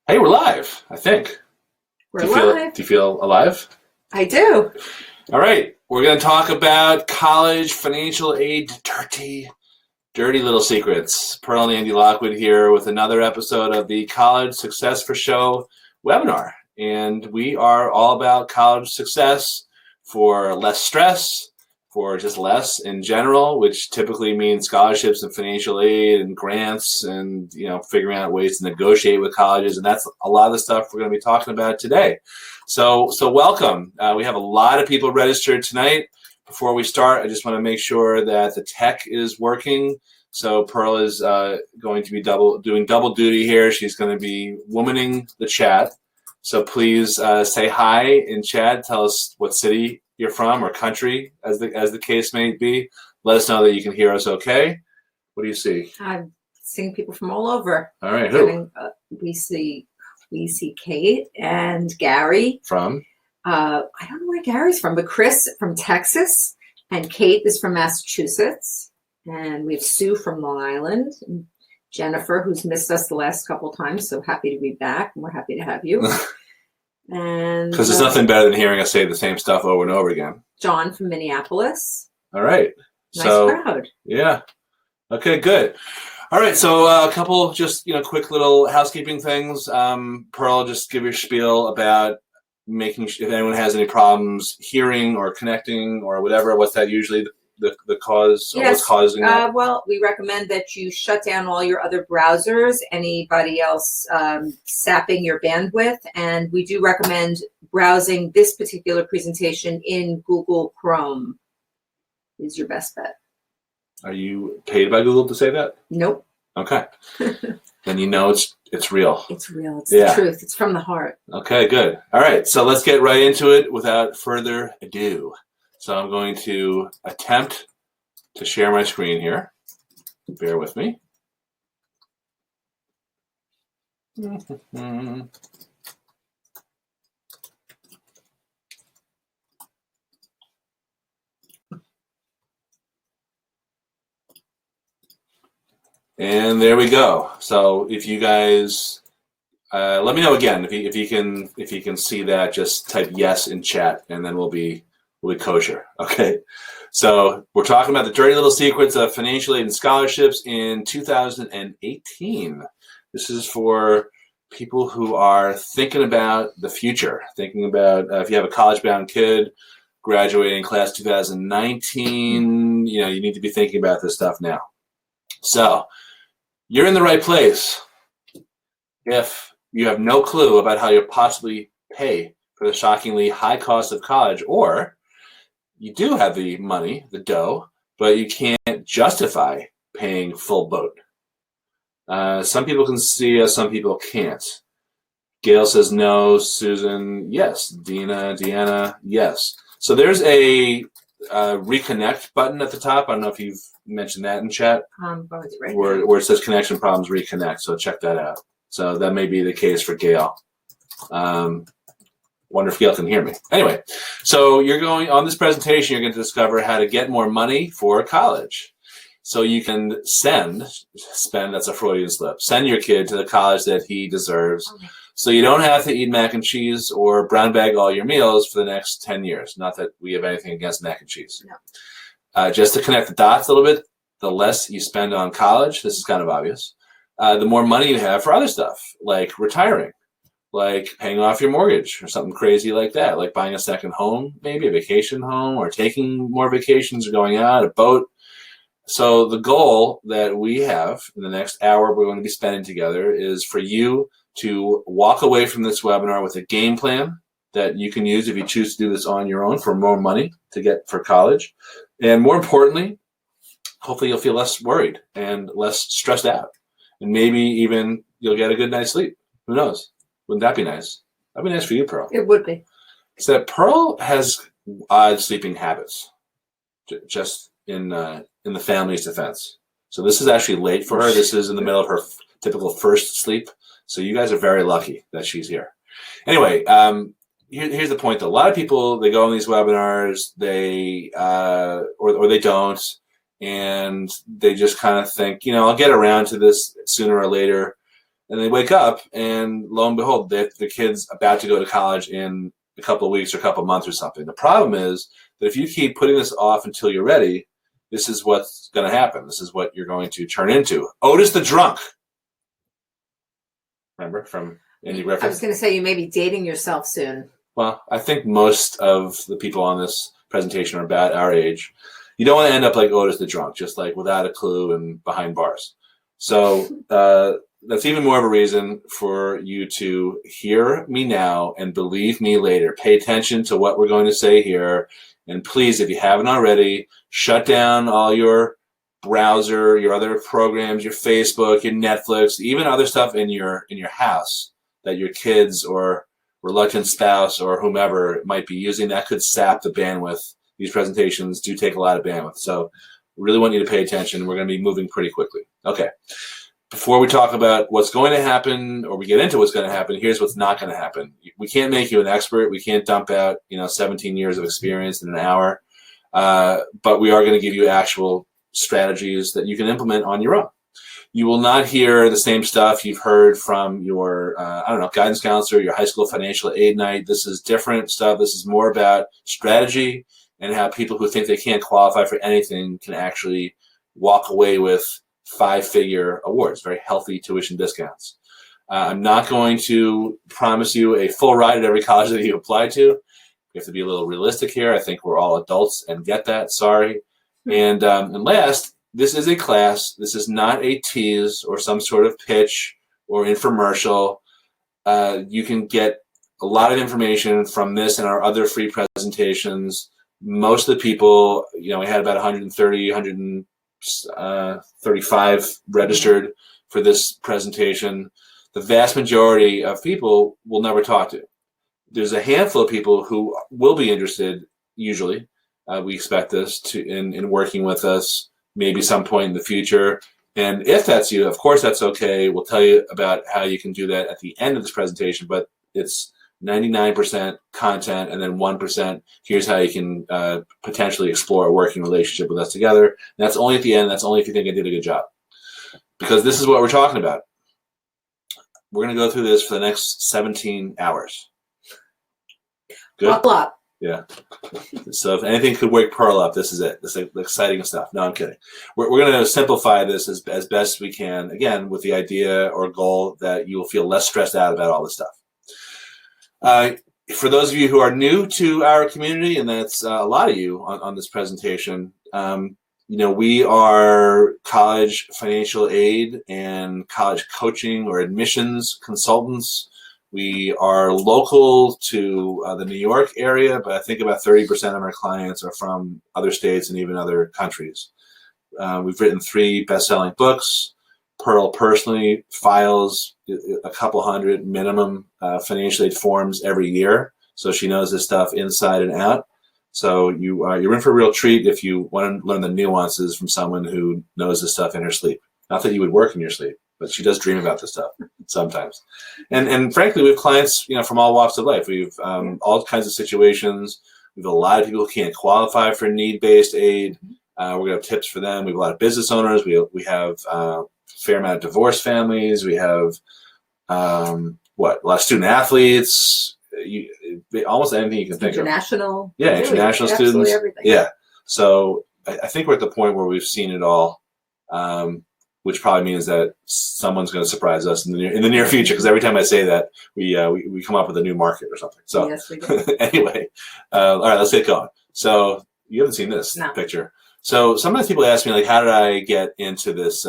Hey, we're live, I think. We're live. Do you feel alive? I do. All right. We're going to talk about college financial aid dirty little secrets. Pearl and Andy Lockwood here with another episode of the College Success for Show webinar. And we are all about college success for less stress, for just less in general, which typically means scholarships and financial aid and grants and, figuring out ways to negotiate with colleges. And that's a lot of the stuff we're going to be talking about today. So welcome. We have a lot of people registered tonight. Before we start, I just want to make sure that the tech is working. So Pearl is going to be doing double duty here. She's going to be womaning the chat. So please say hi in chat. Tell us what city you're from or country, as the case may be. Let us know that you can hear us okay. What do you see? I'm seeing people from all over. All right, who? We see Kate and Gary. From? I don't know where Gary's from, but Chris from Texas, and Kate is from Massachusetts. And we have Sue from Long Island, and Jennifer, who's missed us the last couple of times, so happy to be back, and we're happy to have you. And because there's nothing better than hearing us say the same stuff over and over again. John from Minneapolis. All right. Nice crowd. Yeah. Okay, good. All right, so a couple just quick little housekeeping things. Pearl, just give your spiel about making if anyone has any problems hearing or connecting or whatever. What's that usually the cause? Or yes. What's causing that? Well, we recommend that you shut down all your other browsers, anybody else sapping your bandwidth, and we do recommend browsing this particular presentation in Google Chrome is your best bet. Are you paid by Google to say that? Nope. Okay. Then it's real. It's real. It's the truth. It's from the heart. Okay, good. All right, so let's get right into it without further ado. So I'm going to attempt to share my screen here. Bear with me. And there we go. So if you guys let me know again if you can see that, just type yes in chat, and then we'll be kosher. Okay. So we're talking about the dirty little secrets of financial aid and scholarships in 2018. This is for people who are thinking about the future, thinking about if you have a college-bound kid graduating class 2019, you need to be thinking about this stuff now. So you're in the right place if you have no clue about how you'll possibly pay for the shockingly high cost of college, or you do have the money, the dough, but you can't justify paying full boat. Some people can see us, some people can't. Gail says no. Susan, yes. Deanna, yes. So there's a reconnect button at the top. I don't know if you've mentioned that in chat. Right where it says connection problems, reconnect. So check that out. So that may be the case for Gail. Wonder if Gail can hear me. Anyway, so you're going on this presentation, you're going to discover how to get more money for college. So you can that's a Freudian slip, send your kid to the college that he deserves. Okay. So you don't have to eat mac and cheese or brown bag all your meals for the next 10 years. Not that we have anything against mac and cheese. No. Just to connect the dots a little bit, the less you spend on college, this is kind of obvious, the more money you have for other stuff, like retiring, like paying off your mortgage or something crazy like that, like buying a second home, maybe a vacation home, or taking more vacations or going out, a boat. So the goal that we have in the next hour we're going to be spending together is for you to walk away from this webinar with a game plan that you can use if you choose to do this on your own for more money to get for college. And more importantly, hopefully you'll feel less worried and less stressed out. And maybe even you'll get a good night's sleep. Who knows? Wouldn't that be nice? That'd be nice for you, Pearl. It would be. So Pearl has odd sleeping habits, just in the family's defense. So this is actually late for her. This is in the middle of her typical first sleep. So you guys are very lucky that she's here. Anyway, here's the point, though. A lot of people, they go on these webinars, they or they don't, and they just kind of think, I'll get around to this sooner or later. And they wake up, and lo and behold, the kid's about to go to college in a couple of weeks or a couple of months or something. The problem is that if you keep putting this off until you're ready, this is what's going to happen. This is what you're going to turn into. Otis the drunk. Remember from Andy Griffith? I was going to say you may be dating yourself soon. Well, I think most of the people on this presentation are about our age. You don't want to end up like Otis the drunk, just like without a clue and behind bars. So that's even more of a reason for you to hear me now and believe me later. Pay attention to what we're going to say here. And please, if you haven't already, shut down all your browser, your other programs, your Facebook, your Netflix, even other stuff in your house that your kids or reluctant spouse or whomever might be using. That could sap the bandwidth. These presentations do take a lot of bandwidth. So we really want you to pay attention. We're going to be moving pretty quickly. Okay. Before we talk about what's going to happen or we get into what's going to happen, here's what's not going to happen. We can't make you an expert. We can't dump out 17 years of experience in an hour. But we are going to give you actual strategies that you can implement on your own. You will not hear the same stuff you've heard from your, guidance counselor, your high school financial aid night. This is different stuff. This is more about strategy and how people who think they can't qualify for anything can actually walk away with 5-figure awards, very healthy tuition discounts. I'm not going to promise you a full ride at every college that you apply to. You have to be a little realistic here. I think we're all adults and get that. Sorry. And last, this is a class. This is not a tease or some sort of pitch or infomercial. You can get a lot of information from this and our other free presentations. Most of the people, we had about 130, 135 registered for this presentation. The vast majority of people will never talk to. There's a handful of people who will be interested, usually. We expect this in working with us, maybe some point in the future. And if that's you, of course, that's okay. We'll tell you about how you can do that at the end of this presentation, but it's 99% content and then 1%. Here's how you can potentially explore a working relationship with us together. And that's only at the end. That's only if you think I did a good job. Because this is what we're talking about. We're going to go through this for the next 17 hours. Good? Buckle up. Yeah. So if anything could wake Pearl up, this is it. This is exciting stuff. No, I'm kidding. We're going to simplify this as best we can, again, with the idea or goal that you will feel less stressed out about all this stuff. For those of you who are new to our community, and that's a lot of you on this presentation, we are college financial aid and college coaching or admissions consultants. We are local to the New York area, but I think about 30% of our clients are from other states and even other countries. We've written 3 best-selling books. Pearl personally files a couple hundred minimum financial aid forms every year, so she knows this stuff inside and out. So you're in for a real treat if you want to learn the nuances from someone who knows this stuff in her sleep. Not that you would work in your sleep, but she does dream about this stuff sometimes. And frankly, we have clients from all walks of life. We've all kinds of situations. We have a lot of people who can't qualify for need-based aid. We're going to have tips for them. We have a lot of business owners. We have a fair amount of divorced families. We have a lot of student athletes. Almost anything you can think of. International. Yeah, international students. Everything. Yeah. So I think we're at the point where we've seen it all, which probably means that someone's going to surprise us in the near future. Because every time I say that, we come up with a new market or something. So yes, we do. Anyway, all right, let's get going. So you haven't seen this picture. So sometimes people ask me, like, how did I get into this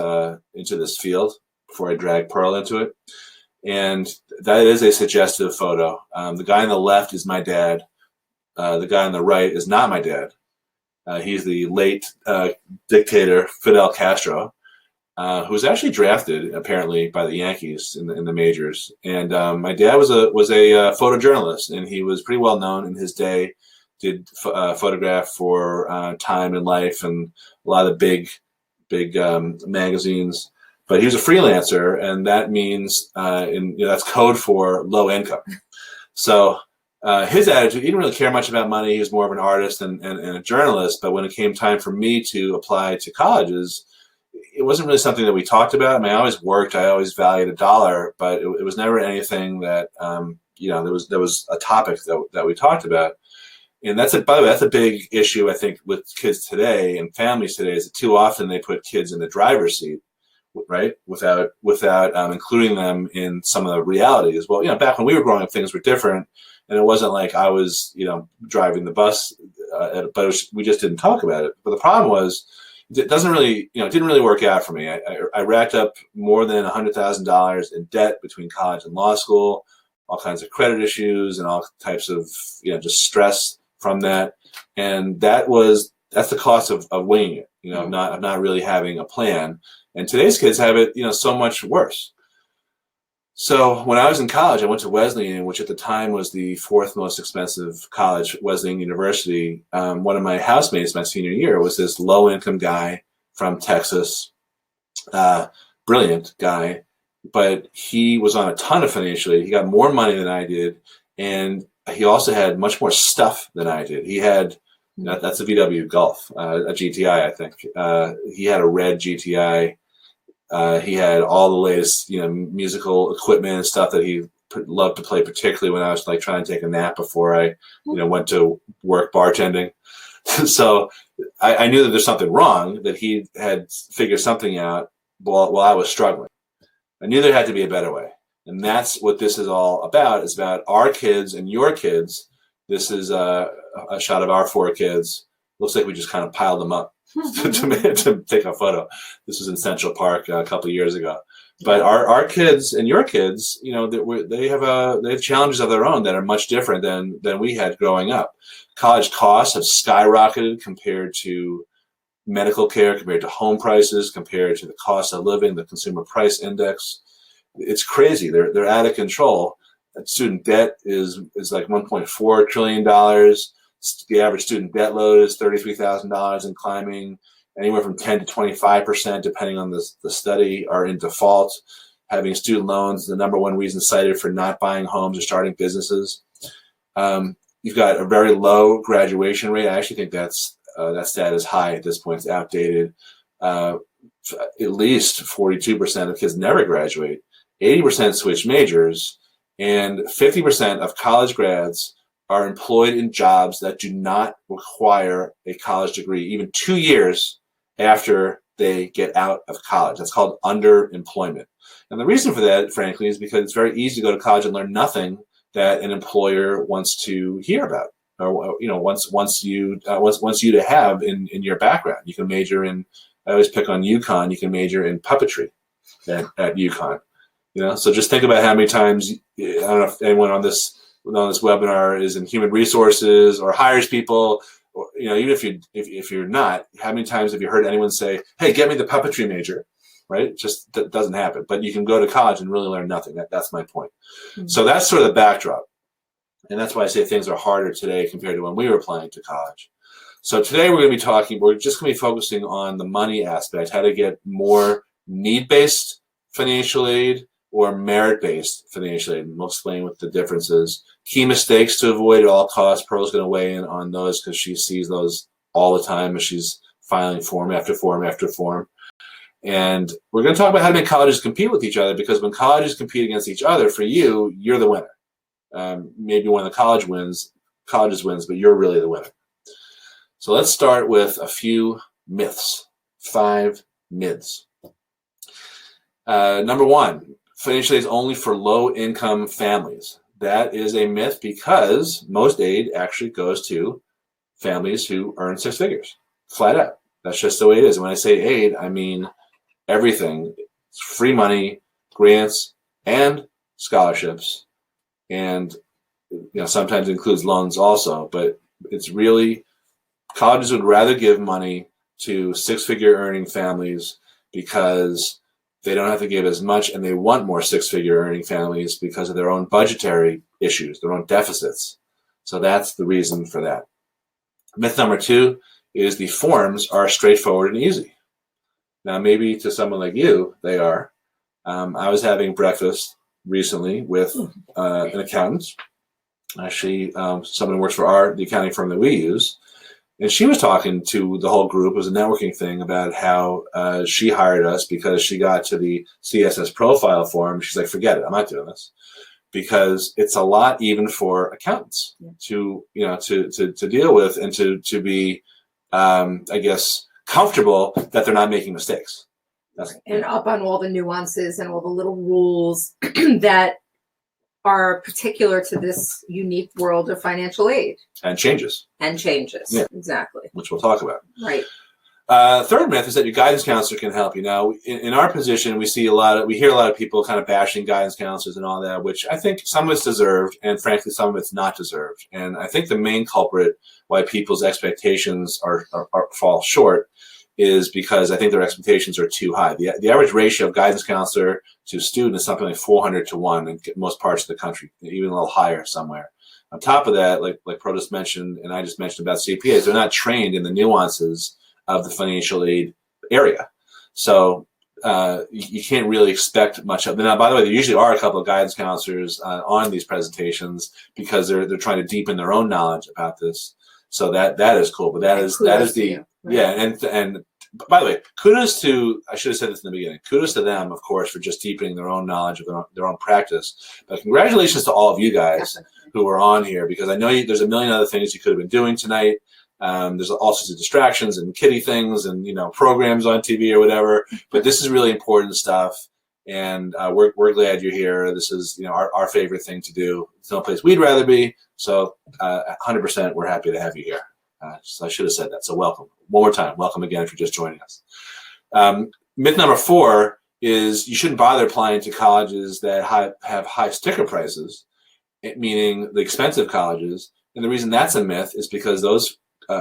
field before I drag Pearl into it? And that is a suggestive photo. The guy on the left is my dad. The guy on the right is not my dad. He's the late dictator Fidel Castro, who was actually drafted apparently by the Yankees in the majors. And my dad was a photojournalist, and he was pretty well known in his day. Did photograph for Time and Life and a lot of big magazines. But he was a freelancer, and that means that's code for low income. So his attitude, he didn't really care much about money. He was more of an artist and a journalist. But when it came time for me to apply to colleges, it wasn't really something that we talked about. I mean, I always worked, I always valued a dollar, but it was never anything that, there was a topic that we talked about. And by the way, that's a big issue, I think, with kids today and families today, is that too often they put kids in the driver's seat, right? Without including them in some of the realities. Well, back when we were growing up, things were different. And it wasn't like I was, driving the bus, but we just didn't talk about it. But the problem was, it doesn't really, it didn't really work out for me. I racked up more than $100,000 in debt between college and law school, all kinds of credit issues and all types of, just stress from that. And that's the cost of winging it, of not really having a plan. And today's kids have it, so much worse. So when I was in college, I went to Wesleyan, which at the time was the fourth most expensive college, Wesleyan University. One of my housemates my senior year was this low-income guy from Texas, brilliant guy, but he was on a ton of financial aid. He got more money than I did, and he also had much more stuff than I did. He had, that's a VW Golf, a GTI, I think. He had a red GTI. He had all the latest, musical equipment and stuff that he loved to play, particularly when I was like trying to take a nap before I, went to work bartending. So I knew that there's something wrong, that he had figured something out while I was struggling. I knew there had to be a better way. And that's what this is all about. It's about our kids and your kids. This is a shot of our 4 kids. Looks like we just kind of piled them up to take a photo. This was in Central Park a couple of years ago. But our kids and your kids, they have challenges of their own that are much different than we had growing up. College costs have skyrocketed compared to medical care, compared to home prices, compared to the cost of living, the consumer price index. It's crazy. They're out of control. Student debt is like $1.4 trillion. The average student debt load is $33,000 and climbing. Anywhere from 10 to 25%, depending on the study, are in default. Having student loans, the number one reason cited for not buying homes or starting businesses. You've got a very low graduation rate. I actually think that stat is high at this point. It's outdated. At least 42% of kids never graduate. 80% switch majors, and 50% of college grads are employed in jobs that do not require a college degree, even 2 years after they get out of college. That's called underemployment. And the reason for that, frankly, is because it's very easy to go to college and learn nothing that an employer wants to hear about, or wants you to have in your background. You can major in. I always pick on UConn. You can major in puppetry at UConn. So just think about how many times, I don't know if anyone on this webinar is in human resources or hires people, or, even if you're not, how many times have you heard anyone say, "Hey, get me the puppetry major," right? It just doesn't happen. But you can go to college and really learn nothing. That's my point. Mm-hmm. So that's sort of the backdrop. And that's why I say things are harder today compared to when we were applying to college. So today we're just going to be focusing on the money aspect, how to get more need-based financial aid or merit-based financial aid. And we'll explain what the difference is. Key mistakes to avoid at all costs. Pearl's going to weigh in on those because she sees those all the time as she's filing form after form after form. And we're going to talk about how to make colleges compete with each other, because when colleges compete against each other, for you, you're the winner. Maybe one of the colleges wins, but you're really the winner. So let's start with a few myths. 5 myths. Number 1. Financial aid is only for low-income families. That is a myth, because most aid actually goes to families who earn 6 figures, flat out. That's just the way it is. And when I say aid, I mean everything. It's free money, grants, and scholarships. And sometimes it includes loans also. But it's really, colleges would rather give money to 6-figure earning families because they don't have to give as much, and they want more 6-figure earning families because of their own budgetary issues, their own deficits. So that's the reason for that. Myth number 2 is the forms are straightforward and easy. Now, maybe to someone like you, they are. I was having breakfast recently with an accountant. Actually, someone who works for the accounting firm that we use. And she was talking to the whole group. It was a networking thing about how she hired us because she got to the CSS Profile form. She's like, forget it, I'm not doing this, because it's a lot even for accountants to deal with and to be, I guess, comfortable that they're not making mistakes. And up on all the nuances and all the little rules that are particular to this unique world of financial aid. And changes. Yeah. Exactly. Which we'll talk about. Right. Third myth is that your guidance counselor can help you. Now, in our position, we hear a lot of people kind of bashing guidance counselors and all that, which I think some of it's deserved, and frankly, some of it's not deserved. And I think the main culprit why people's expectations fall short is because I think their expectations are too high. The average ratio of guidance counselor to student is something like 400 to 1 in most parts of the country, even a little higher somewhere. On top of that, like Pro just mentioned, and I just mentioned about CPAs, they're not trained in the nuances of the financial aid area. So you can't really expect much of them. Now, by the way, there usually are a couple of guidance counselors on these presentations because they're trying to deepen their own knowledge about this. So that is cool. But that is the right. Yeah. And by the way, kudos to, I should have said this in the beginning, kudos to them, of course, for just deepening their own knowledge of their own practice. But congratulations to all of you guys who are on here, because I know there's a million other things you could have been doing tonight. There's all sorts of distractions and kiddie things and programs on TV or whatever. But this is really important stuff, and we're glad you're here. This is our favorite thing to do. It's no place we'd rather be. So 100%, we're happy to have you here. So I should have said that. So welcome one more time. Welcome again if you're just joining us. Myth number 4 is you shouldn't bother applying to colleges that have high sticker prices, meaning the expensive colleges. And the reason that's a myth is because those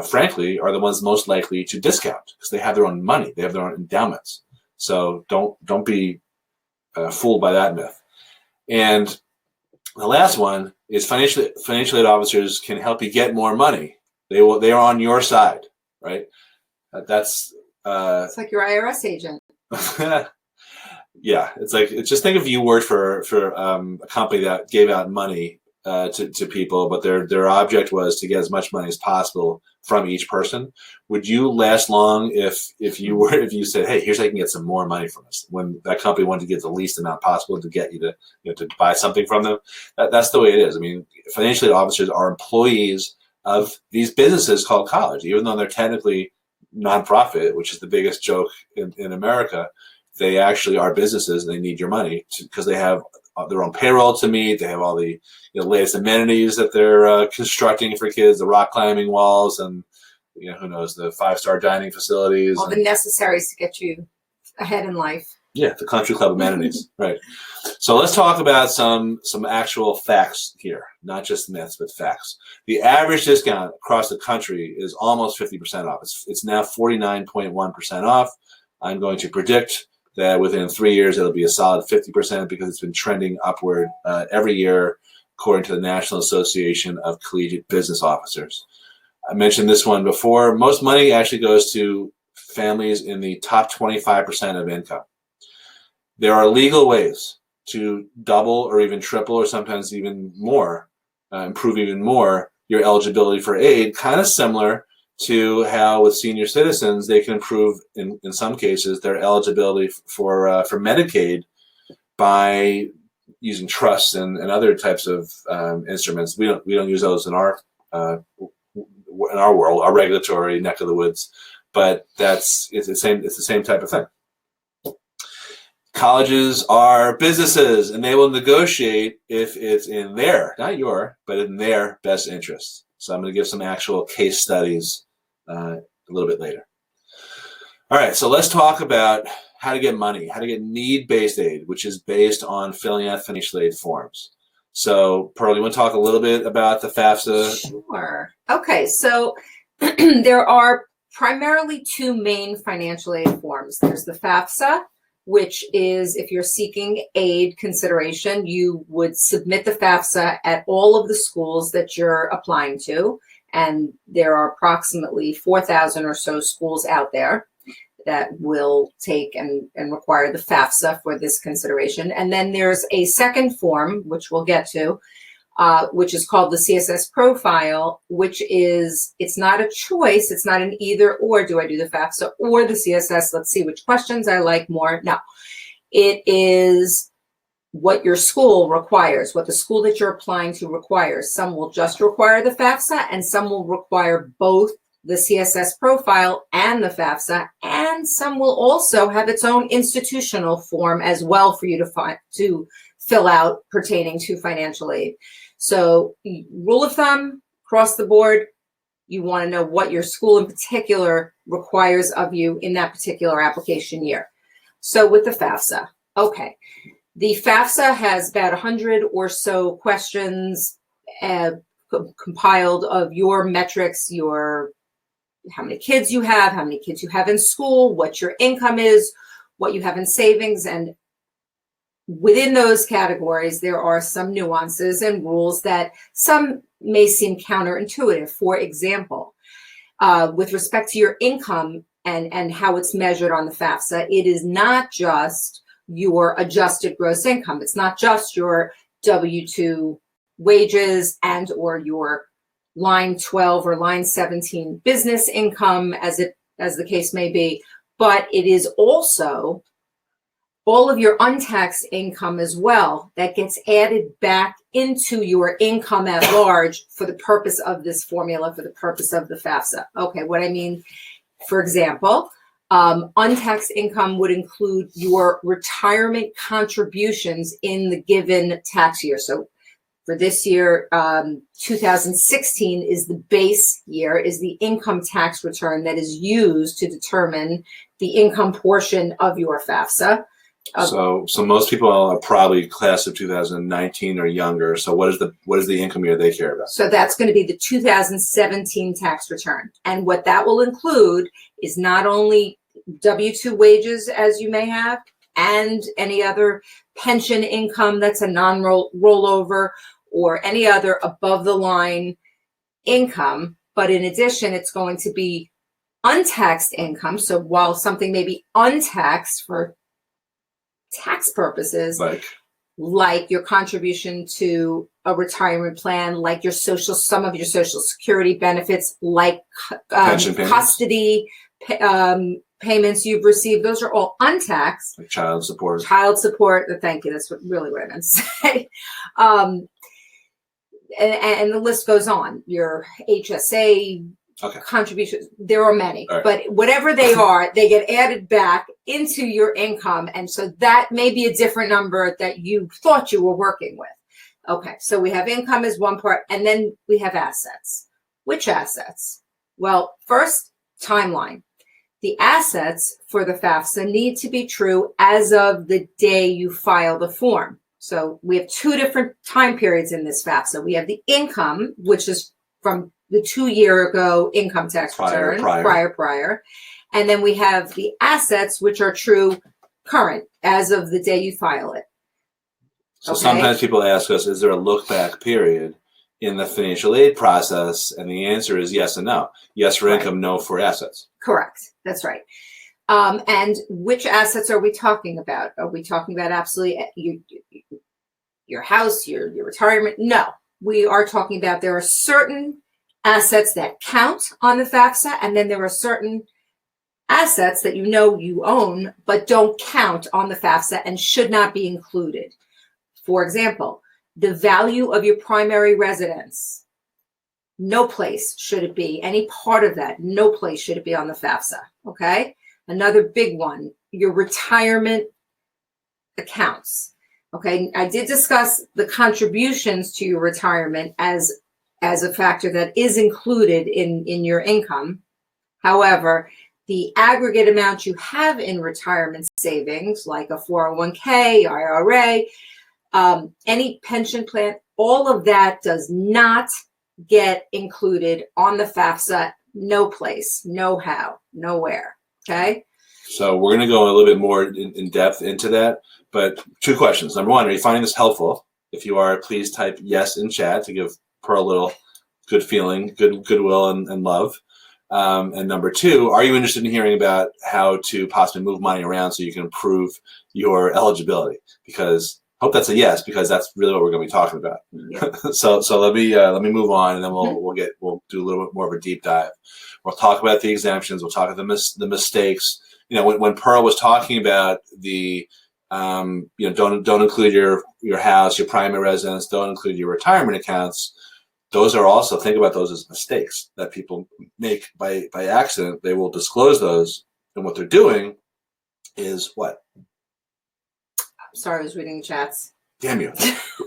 frankly, are the ones most likely to discount because they have their own money, they have their own endowments. So don't be fooled by that myth. And the last one is financial aid officers can help you get more money. They are on your side, right? It's like your IRS agent. Yeah, it's just think if you worked for a company that gave out money to people, but their object was to get as much money as possible from each person. Would you last long if you said, hey, here's how you can get some more money from us, when that company wanted to get the least amount possible to get you to buy something from them? That's the way it is. I mean, financial aid officers are employees of these businesses called college, even though they're technically nonprofit, which is the biggest joke in America. They actually are businesses, and they need your money because they have their own payroll to meet. They have all the latest amenities that they're constructing for kids, the rock climbing walls, and who knows, the 5-star dining facilities, all the necessaries to get you ahead in life. Yeah, the country club amenities. Right. So let's talk about some actual facts here, not just myths, but facts. The average discount across the country is almost 50% off. It's now 49.1% off. I'm going to predict that within 3 years, it'll be a solid 50% because it's been trending upward every year, according to the National Association of Collegiate Business Officers. I mentioned this one before. Most money actually goes to families in the top 25% of income. There are legal ways to double or even triple or sometimes even more, improve even more your eligibility for aid, kind of similar to how with senior citizens, they can improve, in some cases, their eligibility for Medicaid by using trusts and other types of instruments. We don't use those in our world, our regulatory neck of the woods, but it's the same type of thing. Colleges are businesses, and they will negotiate if it's in their, not your, but in their best interest. So I'm going to give some actual case studies a little bit later. All right, so let's talk about how to get money, how to get need-based aid, which is based on filling out financial aid forms. So, Pearl, you want to talk a little bit about the FAFSA? Sure. Okay, so there are primarily 2 main financial aid forms. There's the FAFSA, which is if you're seeking aid consideration, you would submit the FAFSA at all of the schools that you're applying to. And there are approximately 4,000 or so schools out there that will take and require the FAFSA for this consideration. And then there's a second form, which we'll get to, which is called the CSS Profile, which is, it's not a choice. It's not an either or. Do I do the FAFSA or the CSS? Let's see which questions I like more. No, it is what your school requires, what the school that you're applying to requires. Some will just require the FAFSA, and some will require both the CSS Profile and the FAFSA, and some will also have its own institutional form as well for you to fill out pertaining to financial aid. So rule of thumb, across the board, you want to know what your school in particular requires of you in that particular application year. So with the FAFSA, okay. The FAFSA has about 100 or so questions compiled of your metrics, how many kids you have in school, what your income is, what you have in savings. And within those categories, there are some nuances and rules that some may seem counterintuitive. For example, with respect to your income and how it's measured on the FAFSA, it is not just your adjusted gross income. It's not just your W-2 wages and or your line 12 or line 17 business income, as the case may be, but it is also all of your untaxed income as well that gets added back into your income at large for the purpose of this formula, for the purpose of the FAFSA. Okay, what I mean, for example, untaxed income would include your retirement contributions in the given tax year. So for this year, 2016 is the base year, is the income tax return that is used to determine the income portion of your FAFSA. So most people are probably class of 2019 or younger. So what is the income year they care about? So that's going to be the 2017 tax return. And what that will include is not only W-2 wages as you may have, and any other pension income that's a non-rollover or any other above the line income, but in addition, it's going to be untaxed income. So while something may be untaxed for tax purposes, like your contribution to a retirement plan, like some of your Social Security benefits, like custody payments you've received, those are all untaxed. Like child support. Thank you. That's really what I meant to say. And the list goes on. Your HSA contributions, there are many, but whatever they are, they get added back into your income. And so that may be a different number that you thought you were working with. Okay, so we have income as one part, and then we have assets. Which assets? Well, first, timeline. The assets for the FAFSA need to be true as of the day you file the form. So we have two different time periods in this FAFSA. We have the income, which is from the 2 year ago income tax return, prior. And then we have the assets, which are true current as of the day you file it. So sometimes people ask us, is there a look back period in the financial aid process? And the answer is yes and no. Yes for income, no for assets. Correct. That's right. And which assets are we talking about? Are we talking about absolutely your house, your retirement? No, we are talking about there are certain assets that count on the FAFSA, and then there are certain assets that you own but don't count on the FAFSA and should not be included. For example, the value of your primary residence. No place should it be. Any part of that, no place should it be on the FAFSA, okay? Another big one, your retirement accounts, okay? I did discuss the contributions to your retirement as a factor that is included in your income. However, the aggregate amount you have in retirement savings, like a 401k, IRA, any pension plan, all of that does not get included on the FAFSA. No place, no how, nowhere. Okay. So we're going to go a little bit more in depth into that. But two questions. Number one, are you finding this helpful? If you are, please type yes in chat to give Pearl a little good feeling, goodwill, and love. And number two, are you interested in hearing about how to possibly move money around so you can improve your eligibility? Because Hope that's a yes, because that's really what we're going to be talking about. Yeah. So let me move on, and then we'll do a little bit more of a deep dive. We'll talk about the exemptions. We'll talk about the mistakes. You know, when Pearl was talking about the don't include your house, your primary residence, don't include your retirement accounts. Those are also, think about those as mistakes that people make by accident. They will disclose those, and what they're doing is what? Sorry, I was reading chats. Damn you.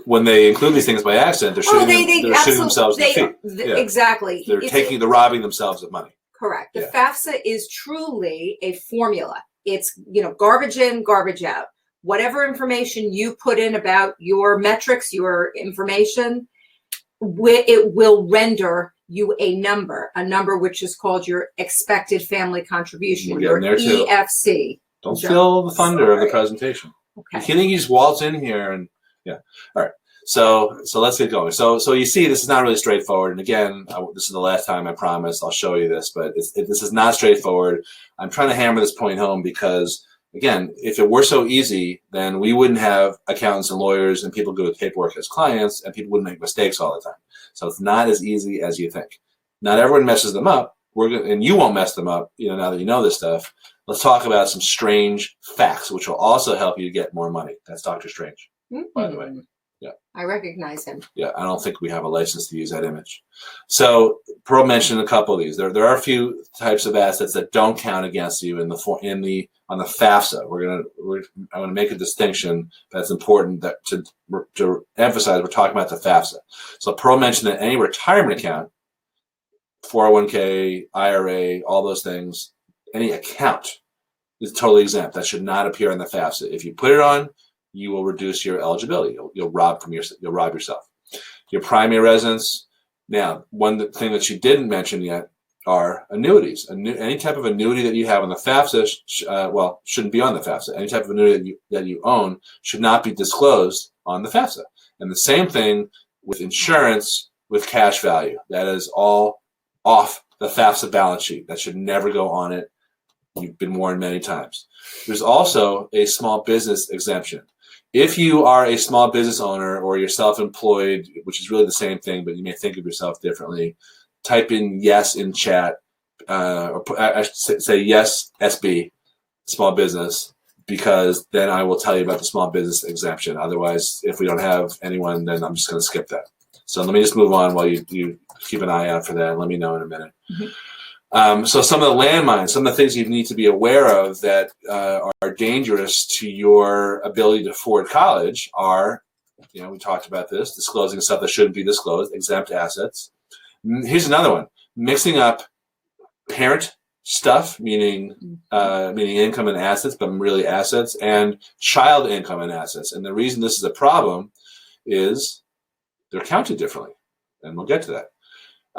When they include these things by accident, they're shooting themselves in the feet. Exactly. They're robbing themselves of money. Correct. The FAFSA is truly a formula. It's, garbage in, garbage out. Whatever information you put in about your metrics, your information, it will render you a number which is called your expected family contribution, your EFC. Don't steal the thunder of the presentation. Okay. You think you just waltz in here and all right. So let's get going. So you see, this is not really straightforward. And again, this is the last time, I promise I'll show you this, but this is not straightforward. I'm trying to hammer this point home because, again, if it were so easy, then we wouldn't have accountants and lawyers and people go with paperwork as clients, and people wouldn't make mistakes all the time. So it's not as easy as you think. Not everyone messes them up. And you won't mess them up, now that you know this stuff. Let's talk about some strange facts, which will also help you get more money. That's Dr. Strange, by the way. Yeah. I recognize him. Yeah, I don't think we have a license to use that image. So Pearl mentioned a couple of these. There are a few types of assets that don't count against you on the FAFSA. I'm gonna make a distinction that's important to emphasize. We're talking about the FAFSA. So Pearl mentioned that any retirement account, 401k, IRA, all those things, any account is totally exempt. That should not appear on the FAFSA. If you put it on, you will reduce your eligibility. You'll rob yourself. Your primary residence. Now, one thing that you didn't mention yet are annuities. Any type of annuity that you have on the FAFSA, shouldn't be on the FAFSA. Any type of annuity that you own should not be disclosed on the FAFSA. And the same thing with insurance with cash value. That is all off the FAFSA balance sheet. That should never go on it. You've been warned many times. There's also a small business exemption. If you are a small business owner or you're self-employed, which is really the same thing, but you may think of yourself differently, type in yes in chat, or I should say yes, SB, small business, because then I will tell you about the small business exemption. Otherwise, if we don't have anyone, then I'm just going to skip that. So let me just move on while you keep an eye out for that. Let me know in a minute. Mm-hmm. So some of the landmines, some of the things you need to be aware of that are dangerous to your ability to afford college are, we talked about this, disclosing stuff that shouldn't be disclosed, exempt assets. Here's another one, mixing up parent stuff, meaning income and assets, but really assets, and child income and assets. And the reason this is a problem is they're counted differently, and we'll get to that.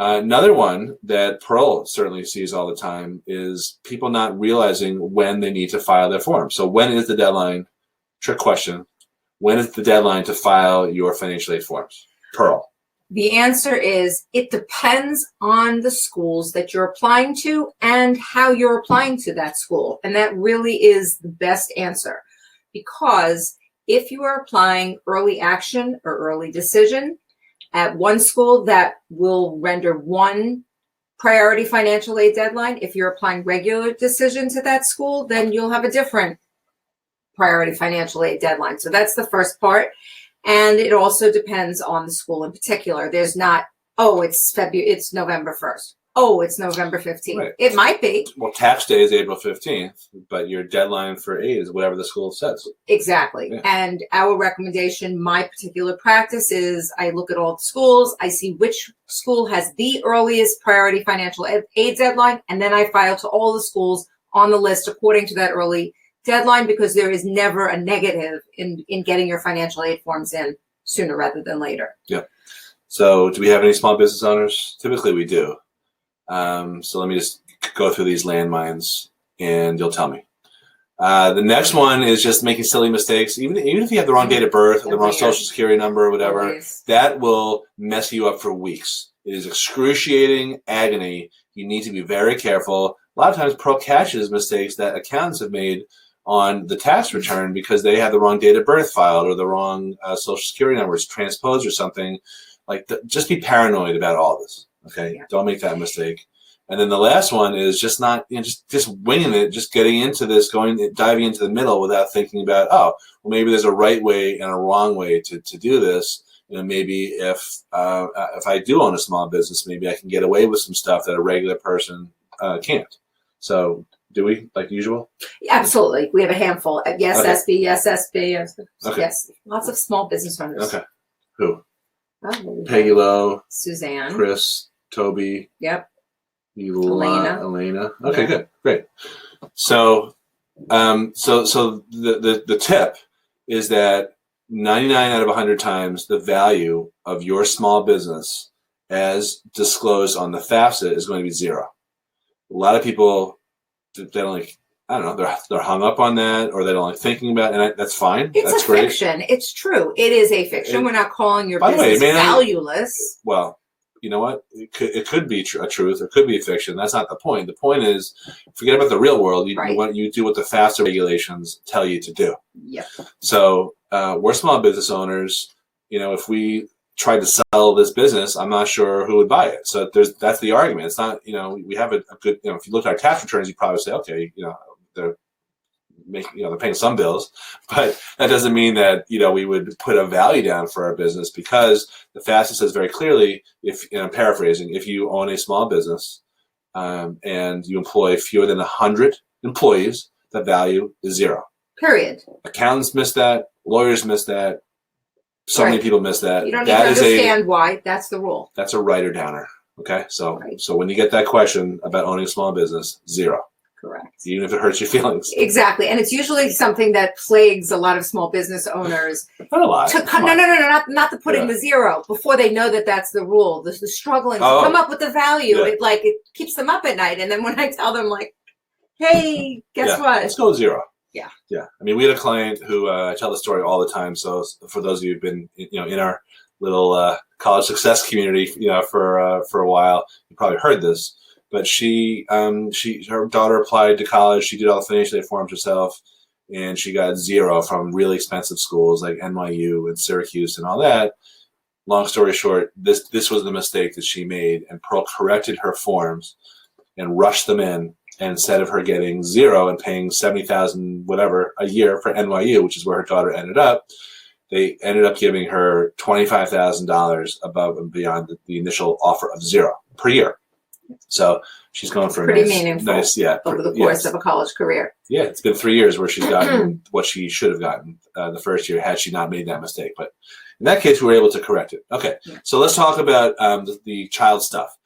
Another one that Pearl certainly sees all the time is people not realizing when they need to file their form. So when is the deadline? Trick question. When is the deadline to file your financial aid forms? Pearl. The answer is it depends on the schools that you're applying to and how you're applying to that school. And that really is the best answer, because if you are applying early action or early decision at one school, that will render one priority financial aid deadline. If you're applying regular decision to that school, then you'll have a different priority financial aid deadline. So that's the first part. And it also depends on the school in particular. There's not, it's November 1st. It's November 15th. Right. It might be. Well, tax day is April 15th, but your deadline for aid is whatever the school says. Exactly. Yeah. And our recommendation, my particular practice is I look at all the schools, I see which school has the earliest priority financial aid deadline, and then I file to all the schools on the list according to that early deadline, because there is never a negative in getting your financial aid forms in sooner rather than later. Yeah. So do we have any small business owners? Typically we do. So let me just go through these landmines and you'll tell me. The next one is just making silly mistakes. Even if you have the wrong date of birth or the wrong social security number or whatever, that will mess you up for weeks. It is excruciating agony. You need to be very careful. A lot of times Pearl catches mistakes that accountants have made on the tax return because they had the wrong date of birth filed or the wrong social security numbers transposed or something. Like, just be paranoid about all this. Okay, Yeah. Don't make that mistake. And then the last one is just not, just winging it, just getting into this, diving into the middle without thinking about, oh, well, maybe there's a right way and a wrong way to do this. Maybe if I do own a small business, maybe I can get away with some stuff that a regular person can't. So, do we, like usual? Absolutely. We have a handful. Yes, Okay. SB, yes, SB. Yes, Okay. yes. Lots of small business owners. Okay. Who? Oh, Peggy Lowe, Suzanne. Chris, Toby. Yep. Elena. Okay, good, great. So, the tip is that 99 out of 100 times the value of your small business, as disclosed on the FAFSA, is going to be zero. A lot of people, they don't like. I don't know. They're hung up on that, or they don't like thinking about it, and that's fine. It's that's a great. fiction. It's true. It is a fiction. We're not calling your By the way, business it may not- valueless. Well, you know what? It could be a truth, or it could be a fiction. That's not the point. The point is, forget about the real world. You do what the FAFSA regulations tell you to do. Yep. So we're small business owners. If we tried to sell this business, I'm not sure who would buy it. So that's the argument. It's not, we have a good, if you look at our tax returns, you probably say, okay, they're paying some bills, but that doesn't mean that, we would put a value down for our business, because the FAFSA says very clearly, I'm paraphrasing, if you own a small business and you employ fewer than 100 employees, the value is zero. Period. Accountants miss that. Lawyers miss that. So many people miss that. You don't need to understand why. That's the rule. That's a writer downer. Okay, so when you get that question about owning a small business, zero. Correct. Even if it hurts your feelings. Exactly, and it's usually something that plagues a lot of small business owners. Not a lot. Not the putting the zero before they know that that's the rule. The struggling to come up with the value. Yeah. It keeps them up at night, and then when I tell them, like, hey, guess what? Let's go zero. Yeah. Yeah. I mean, we had a client who I tell the story all the time. So for those of you who've been, in our little college success community, for a while, you probably heard this. But her daughter applied to college. She did all the financial aid forms herself, and she got zero from really expensive schools like NYU and Syracuse and all that. Long story short, this was the mistake that she made, and Pearl corrected her forms and rushed them in. And instead of her getting zero and paying $70,000 whatever a year for NYU, which is where her daughter ended up, they ended up giving her $25,000 above and beyond the initial offer of zero per year. So she's going for pretty a meaningful over the course of a college career. Yeah, it's been 3 years where she's gotten what she should have gotten the first year had she not made that mistake. But in that case, we were able to correct it. Okay, so let's talk about the child stuff.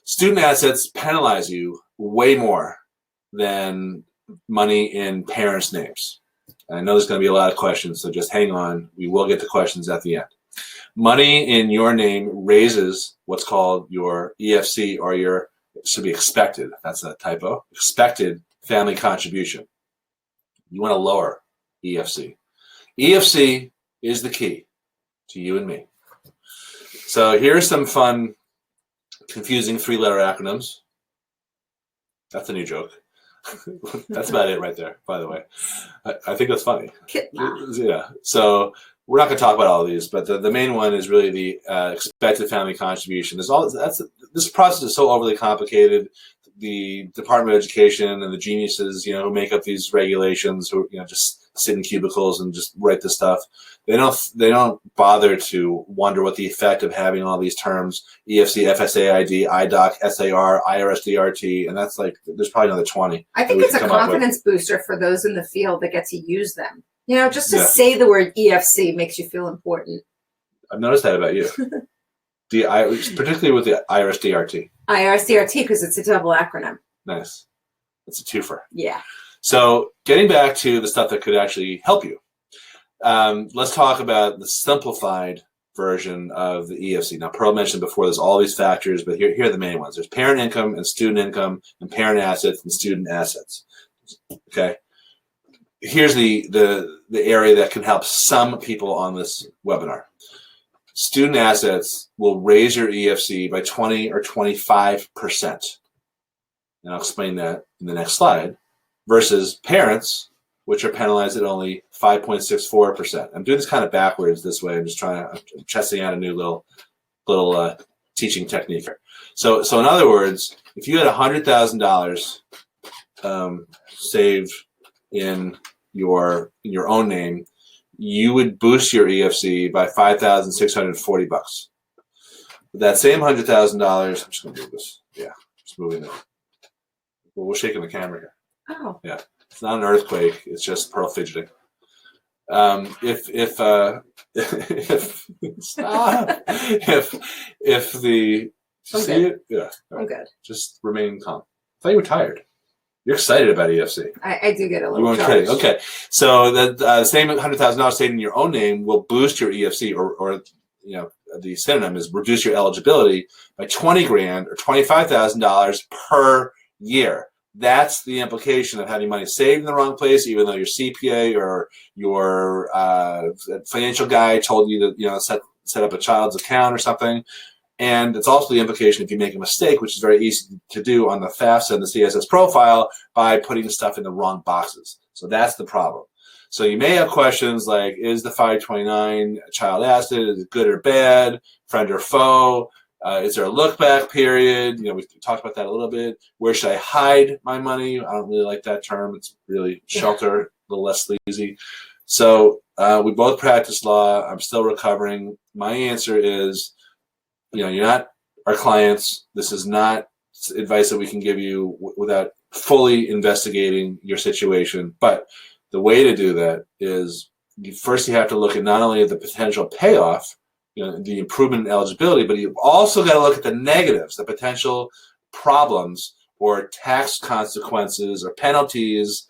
Student assets penalize you way more than money in parents' names. I know there's going to be a lot of questions, so just hang on. We will get to questions at the end. Money in your name raises what's called your EFC, or it should be expected. That's a typo. Expected family contribution. You want to lower EFC. EFC is the key to you and me. So here's some fun, confusing 3-letter acronyms. That's a new joke. That's about it right there, by the way. I think that's funny. Yeah. So we're not going to talk about all of these, but the main one is really the expected family contribution. This process is so overly complicated. The Department of Education and the geniuses, who make up these regulations, who just sit in cubicles and just write this stuff, they don't bother to wonder what the effect of having all these terms, EFC, FSAID, IDOC, SAR, IRSDRT, and that's like, there's probably another 20. I think it's a confidence booster for those in the field that get to use them. Just to say the word EFC makes you feel important. I've noticed that about you. Particularly with the IRSDRT. IRSDRT, because it's a double acronym. Nice. It's a twofer. Yeah. So getting back to the stuff that could actually help you, let's talk about the simplified version of the EFC. Now, Pearl mentioned before there's all these factors, but here are the main ones. There's parent income and student income, and parent assets and student assets. Okay. Here's the area that can help some people on this webinar. Student assets will raise your EFC by 20 or 25%. And I'll explain that in the next slide. Versus parents which are penalized at only 5.64%. I'm doing this kind of backwards this way. I'm just I'm testing out a new little teaching technique here. So in other words, if you had $100,000 saved in your own name, you would boost your EFC by $5,640. With that same $100,000, I'm just going to move this. Yeah, just moving it. Well, we're shaking the camera here. Oh. Yeah, it's not an earthquake. It's just Pearl fidgeting. If stop. if the see it, yeah, I'm good. Just remain calm. I thought you were tired. You're excited about EFC. I do get a little. You weren't kidding. Okay, so the same $100,000 saved in your own name will boost your EFC, or the synonym is reduce your eligibility by $20,000 or $25,000 per year. That's the implication of having money saved in the wrong place, even though your CPA or your financial guy told you to set up a child's account or something. And it's also the implication if you make a mistake, which is very easy to do on the FAFSA and the CSS profile by putting stuff in the wrong boxes. So that's the problem. So you may have questions like, is the 529 a child asset? Is it good or bad? Friend or foe? Is there a look back period? We talked about that a little bit. Where should I hide my money? I don't really like that term. It's really shelter, a little less sleazy. So we both practice law. I'm still recovering. My answer is, you're not our clients. This is not advice that we can give you without fully investigating your situation. But the way to do that is first you have to look at not only the potential payoff, the improvement in eligibility, but you've also got to look at the negatives, the potential problems or tax consequences or penalties,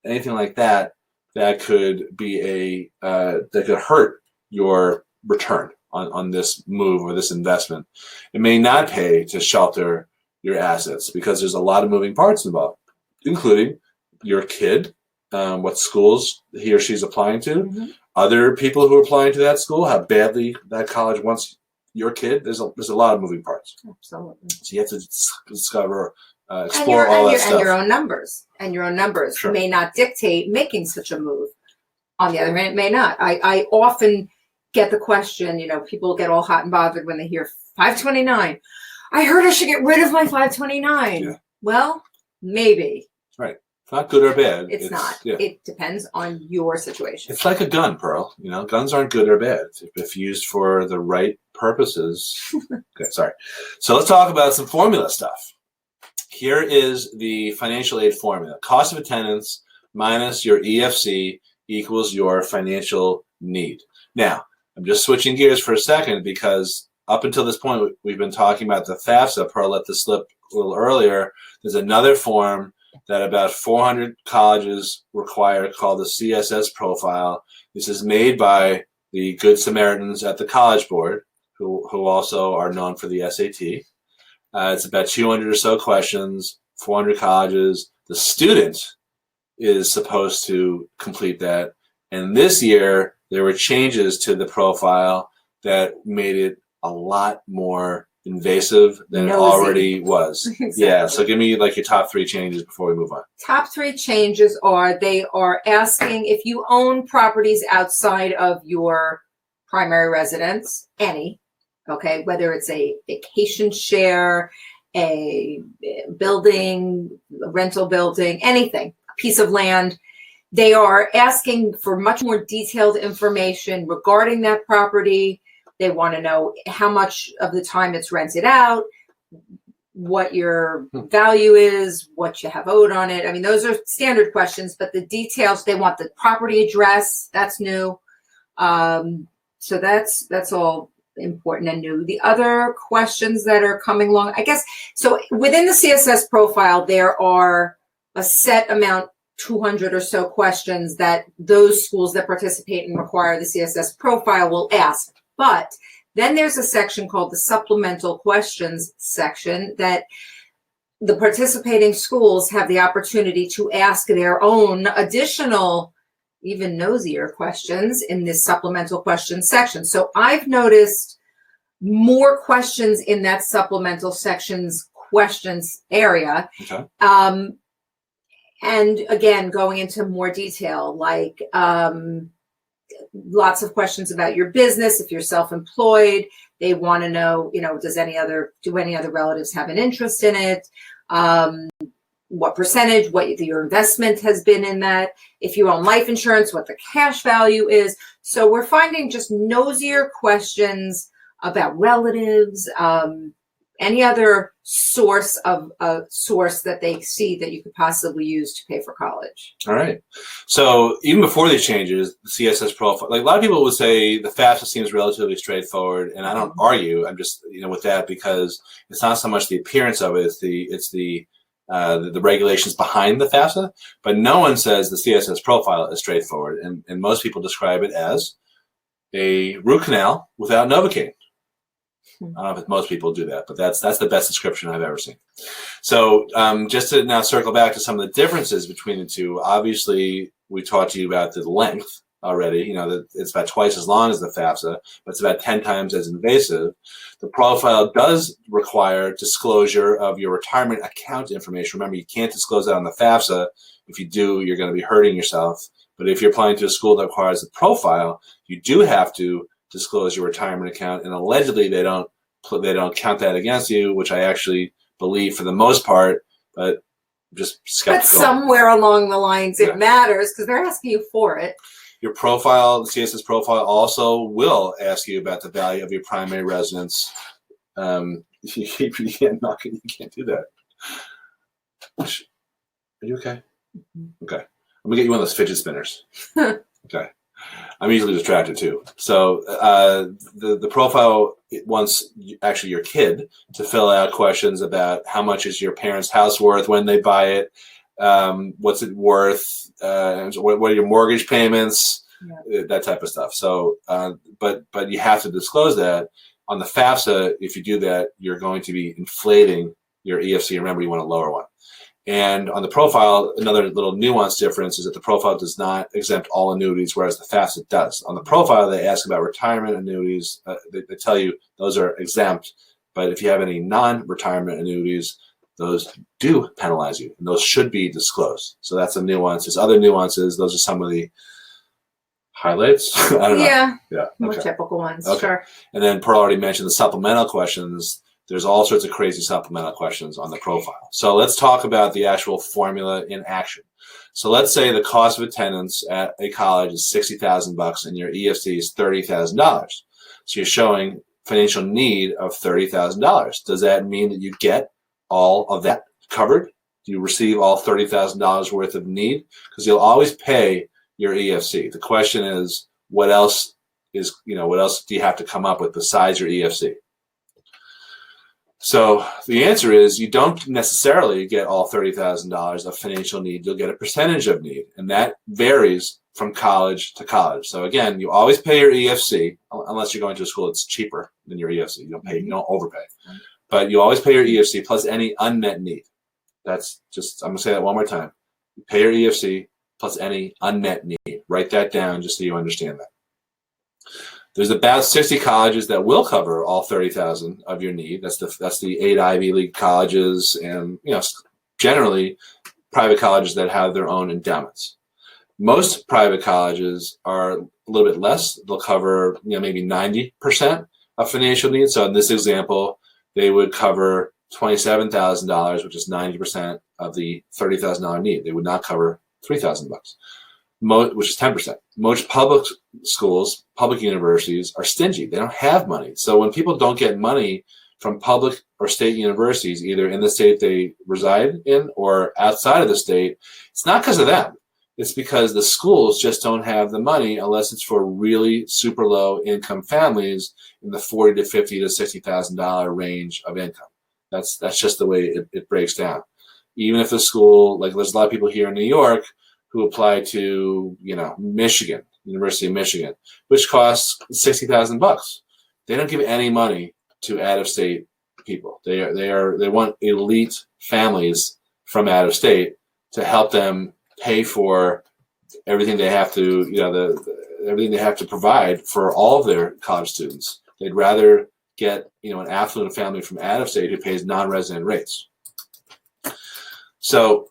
anything like that, that could be that could hurt your return on this move or this investment. It may not pay to shelter your assets because there's a lot of moving parts involved, including your kid, what schools he or she's applying to, other people who are applying to that school, how badly that college wants your kid. There's a lot of moving parts. Absolutely. So you have to discover, explore all that stuff. And your own numbers. And your own numbers may not dictate making such a move. On the other hand, it may not. I often get the question, people get all hot and bothered when they hear 529. I heard I should get rid of my 529. Yeah. Well, maybe. Right. It's not good or bad. It's not. Yeah. It depends on your situation. It's like a gun, Pearl. Guns aren't good or bad if used for the right purposes. Okay, sorry. So let's talk about some formula stuff. Here is the financial aid formula. Cost of attendance minus your EFC equals your financial need. Now, I'm just switching gears for a second because up until this point, we've been talking about the FAFSA. Pearl let this slip a little earlier. There's another form that about 400 colleges require called the CSS Profile. This is made by the Good Samaritans at the College Board, who also are known for the SAT. It's about 200 or so questions, 400 colleges. The student is supposed to complete that. And this year, there were changes to the profile that made it a lot more invasive than it already was. Exactly. Yeah, so give me your top 3 changes before we move on. Top 3 changes they are asking if you own properties outside of your primary residence, any, okay, whether it's a vacation share, a building, a rental building, anything, a piece of land. They are asking for much more detailed information regarding that property. They want to know how much of the time it's rented out, what your value is, what you have owed on it. I mean, those are standard questions, but the details, they want the property address. That's new. So that's all important and new. The other questions that are coming along, I guess, so within the CSS profile, there are a set amount, 200 or so questions that those schools that participate and require the CSS profile will ask. But then there's a section called the supplemental questions section that the participating schools have the opportunity to ask their own additional, even nosier questions in this supplemental questions section. So I've noticed more questions in that supplemental sections questions area. Okay. And again, going into more detail, like lots of questions about your business. If you're self-employed, they want to know, do any other relatives have an interest in it? What percentage, what your investment has been in that. If you own life insurance, what the cash value is. So we're finding just nosier questions about relatives, any other source that they see that you could possibly use to pay for college. All right. So even before these changes, the CSS profile, like a lot of people would say the FAFSA seems relatively straightforward, and I don't argue. I'm just with that, because it's not so much the appearance of it; it's the regulations behind the FAFSA. But no one says the CSS profile is straightforward, and most people describe it as a root canal without Novocaine. I don't know if most people do that, but that's the best description I've ever seen. So just to now circle back to some of the differences between the two, obviously we talked to you about the length already, that it's about twice as long as the FAFSA, but it's about 10 times as invasive. The profile does require disclosure of your retirement account information. Remember, you can't disclose that on the FAFSA. If you do, you're going to be hurting yourself. But if you're applying to a school that requires the profile, you do have to disclose your retirement account, and allegedly they don't count that against you, which I actually believe for the most part, but just skeptical. But somewhere along the lines it matters, because they're asking you for it. Your profile, the CSS profile, also will ask you about the value of your primary residence. You can't do that. Are you okay? Okay. I'm gonna get you one of those fidget spinners. Okay. I'm easily distracted too. So the profile wants actually your kid to fill out questions about how much is your parents' house worth when they buy it, what's it worth, what are your mortgage payments, that type of stuff. So, but you have to disclose that. On the FAFSA, if you do that, you're going to be inflating your EFC. Remember, you want a lower one. And on the profile, another little nuance difference is that the profile does not exempt all annuities, whereas the FAFSA does. On the profile, they ask about retirement annuities. They tell you those are exempt, but if you have any non-retirement annuities, those do penalize you, and those should be disclosed. So that's a nuance. There's other nuances. Those are some of the highlights. I don't know. Yeah. More typical ones. Okay. Sure. And then Pearl already mentioned the supplemental questions. There's all sorts of crazy supplemental questions on the profile. So let's talk about the actual formula in action. So let's say the cost of attendance at a college is $60,000 and your EFC is $30,000. So you're showing financial need of $30,000. Does that mean that you get all of that covered? Do you receive all $30,000 worth of need? Because you'll always pay your EFC. The question is, what else do you have to come up with besides your EFC? So the answer is you don't necessarily get all $30,000 of financial need. You'll get a percentage of need, and that varies from college to college. So again, you always pay your EFC, unless you're going to a school that's cheaper than your EFC. You don't overpay. But you always pay your EFC plus any unmet need. That's just, I'm going to say that one more time. You pay your EFC plus any unmet need. Write that down just so you understand that. There's about 60 colleges that will cover all 30,000 of your need. That's the 8 Ivy League colleges, and generally private colleges that have their own endowments. Most private colleges are a little bit less. They'll cover maybe 90% of financial needs. So in this example, they would cover $27,000, which is 90% of the $30,000 need. They would not cover $3,000. Which is 10%. Most public schools, public universities are stingy. They don't have money. So when people don't get money from public or state universities, either in the state they reside in or outside of the state, it's not because of them. It's because the schools just don't have the money unless it's for really super low income families in the $40,000 to $50,000 to $60,000 range of income. That's just the way it breaks down. Even if the school, like there's a lot of people here in New York who apply to, Michigan, University of Michigan, which costs $60,000. They don't give any money to out-of-state people. They want elite families from out of state to help them pay for everything they have to, everything they have to provide for all of their college students. They'd rather get, an affluent family from out of state who pays non-resident rates. So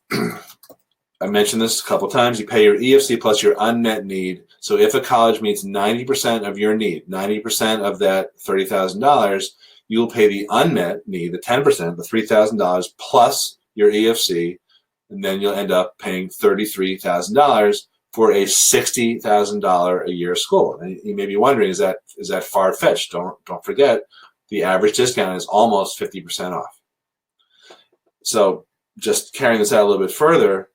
I mentioned this a couple times. You pay your EFC plus your unmet need. So if a college meets 90% of your need, 90% of that $30,000, you will pay the unmet need, the 10%, the $3,000 plus your EFC, and then you'll end up paying $33,000 for a $60,000 a year school. And you may be wondering, is that far-fetched? Don't forget, the average discount is almost 50% off. So just carrying this out a little bit further,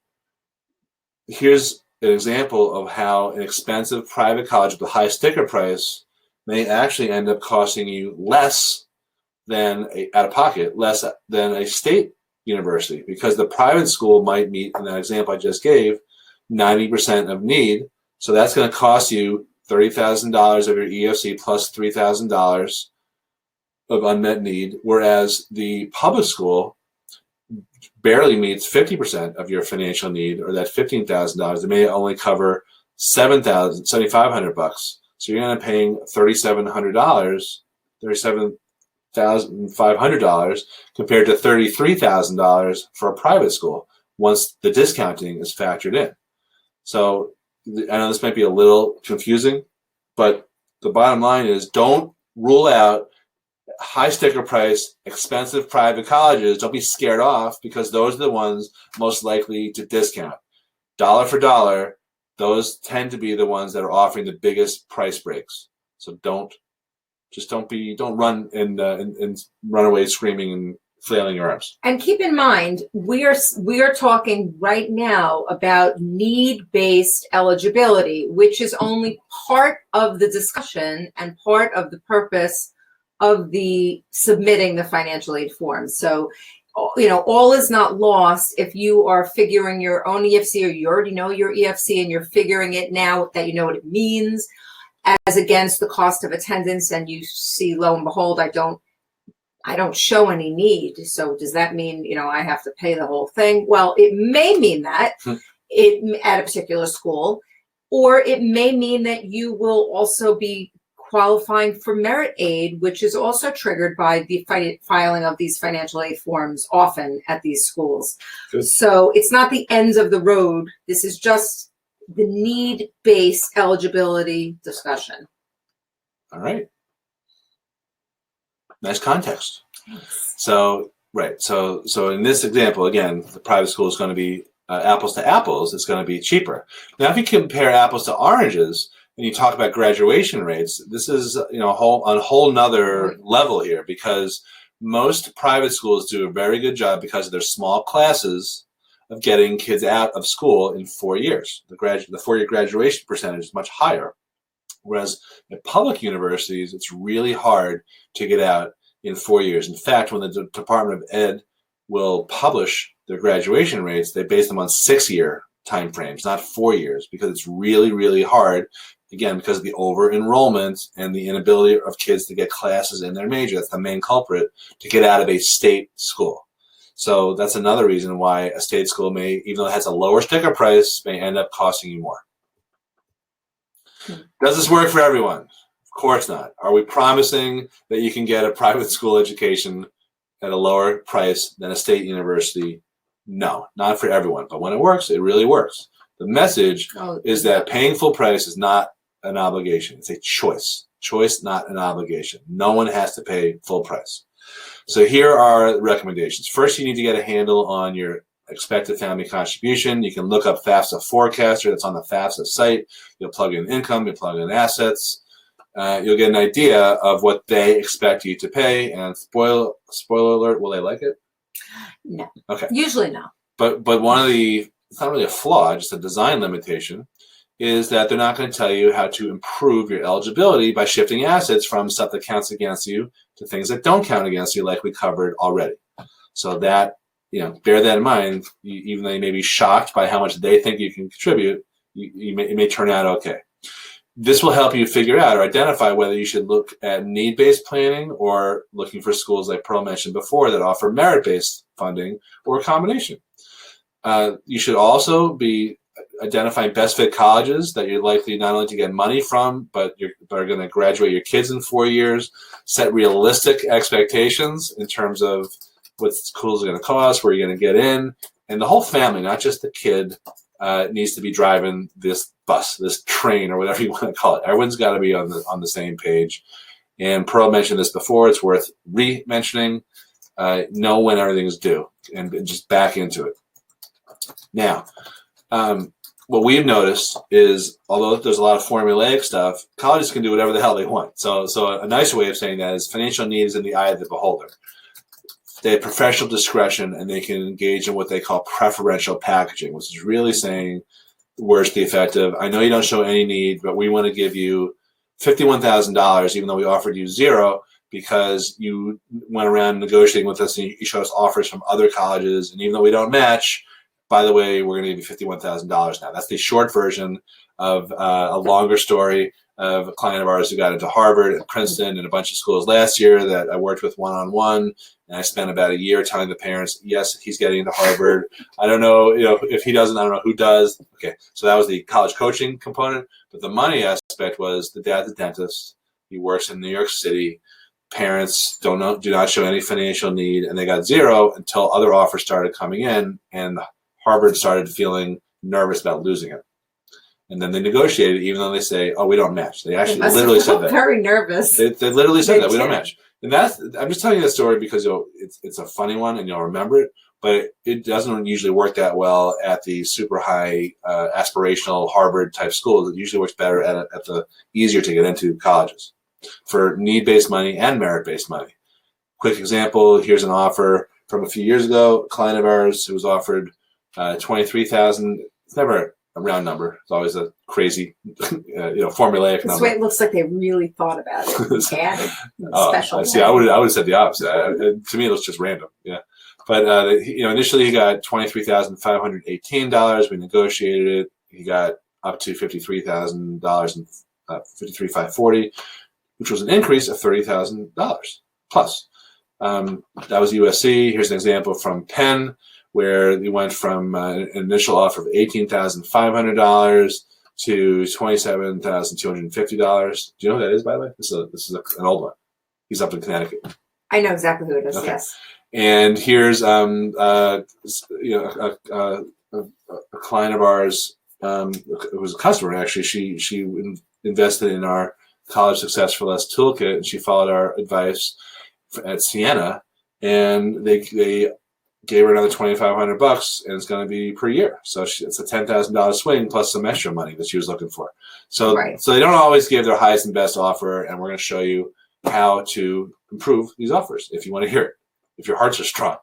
here's an example of how an expensive private college with a high sticker price may actually end up costing you less than out of pocket, less than a state university, because the private school might meet, in that example I just gave, 90% of need. So that's going to cost you $30,000 of your EFC plus $3,000 of unmet need, whereas the public school barely meets 50% of your financial need, or that $15,000. It may only cover $7,500. So you're going to be paying $37,500 compared to $33,000 for a private school once the discounting is factored in. So I know this might be a little confusing, but the bottom line is don't rule out high sticker price, expensive private colleges. Don't be scared off, because those are the ones most likely to discount. Dollar for dollar, those tend to be the ones that are offering the biggest price breaks. So don't run and run away screaming and flailing your arms. And keep in mind, we are talking right now about need-based eligibility, which is only part of the discussion and part of the purpose of the submitting the financial aid form. So, all is not lost if you are figuring your own EFC, or you already know your EFC and you're figuring it now that you know what it means, as against the cost of attendance, and you see, lo and behold, I don't show any need. So does that mean, I have to pay the whole thing? Well, it may mean that at a particular school, or it may mean that you will also be qualifying for merit aid, which is also triggered by the filing of these financial aid forms often at these schools. Good. So it's not the ends of the road. This is just the need-based eligibility discussion. All right. Nice context. Thanks. So, right. So in this example, again, the private school is going to be apples to apples. It's going to be cheaper. Now, if you compare apples to oranges, and you talk about graduation rates, this is a whole nother level here, because most private schools do a very good job, because of their small classes, of getting kids out of school in 4 years. The 4-year graduation percentage is much higher, whereas at public universities, it's really hard to get out in 4 years. In fact, when the Department of Ed will publish their graduation rates, they base them on 6-year time frames, not 4 years, because it's really, really hard. Again, because of the over-enrollment and the inability of kids to get classes in their major. That's the main culprit, to get out of a state school. So that's another reason why a state school may, even though it has a lower sticker price, may end up costing you more. Does this work for everyone? Of course not. Are we promising that you can get a private school education at a lower price than a state university? No, not for everyone. But when it works, it really works. The message is that paying full price is not an obligation. It's a choice. Choice, not an obligation. No one has to pay full price. So here are the recommendations. First, you need to get a handle on your expected family contribution. You can look up FAFSA Forecaster. That's on the FAFSA site. You'll plug in income. You'll plug in assets. You'll get an idea of what they expect you to pay. And spoiler alert, will they like it? No. Okay. Usually no. But one of the, it's not really a flaw, just a design limitation, is that they're not going to tell you how to improve your eligibility by shifting assets from stuff that counts against you to things that don't count against you, like we covered already. So that, bear that in mind. Even though you may be shocked by how much they think you can contribute, it may turn out okay. This will help you figure out or identify whether you should look at need-based planning or looking for schools like Pearl mentioned before that offer merit-based funding, or a combination. You should also be identifying best fit colleges that you're likely not only to get money from, but are going to graduate your kids in 4 years. Set realistic expectations in terms of what schools are going to cost, where you're going to get in, and the whole family, not just the kid, needs to be driving this bus, this train, or whatever you want to call it. Everyone's got to be on the same page. And Pearl mentioned this before. It's worth re-mentioning. Know when everything's due and just back into it. Now, what we've noticed is, although there's a lot of formulaic stuff, colleges can do whatever the hell they want. So a nice way of saying that is financial need is in the eye of the beholder. They have professional discretion, and they can engage in what they call preferential packaging, which is really saying words to the effect of, I know you don't show any need, but we want to give you $51,000, even though we offered you zero, because you went around negotiating with us and you showed us offers from other colleges, and even though we don't match, by the way, we're going to give you $51,000 now. That's the short version of a longer story of a client of ours who got into Harvard and Princeton and a bunch of schools last year that I worked with one-on-one. And I spent about a year telling the parents, yes, he's getting into Harvard. I don't know, if he doesn't, I don't know who does. Okay, so that was the college coaching component. But the money aspect was the dad's a dentist. He works in New York City. Parents do not show any financial need, and they got zero until other offers started coming in, and Harvard started feeling nervous about losing it. And then they negotiated, even though they say, oh, we don't match. They actually literally said that. Very nervous. They literally said that, we don't match. And I'm just telling you that story because it's a funny one and you'll remember it, but it doesn't usually work that well at the super high aspirational Harvard type schools. It usually works better at the easier to get into colleges for need-based money and merit-based money. Quick example, here's an offer from a few years ago. A client of ours who was offered $23,000. It's never a round number. It's always a crazy, formulaic number. This way it looks like they really thought about it. Added special. See, I would have said the opposite. To me, it was just random. Yeah, but initially he got $23,518. We negotiated it. He got up to $53,000 and $53,540, which was an increase of $30,000 plus. That was USC. Here's an example from Penn, where we went from an initial offer of $18,500 to $27,250. Do you know who that is, by the way? This is an old one. He's up in Connecticut. I know exactly who it is. Okay. Yes. And here's a client of ours who was a customer. Actually, she invested in our College Success for Less toolkit, and she followed our advice at Siena, and they gave her another $2,500, and it's going to be per year. So it's a $10,000 swing plus some extra money that she was looking for. So they don't always give their highest and best offer, and we're going to show you how to improve these offers if you want to hear it, if your hearts are strong.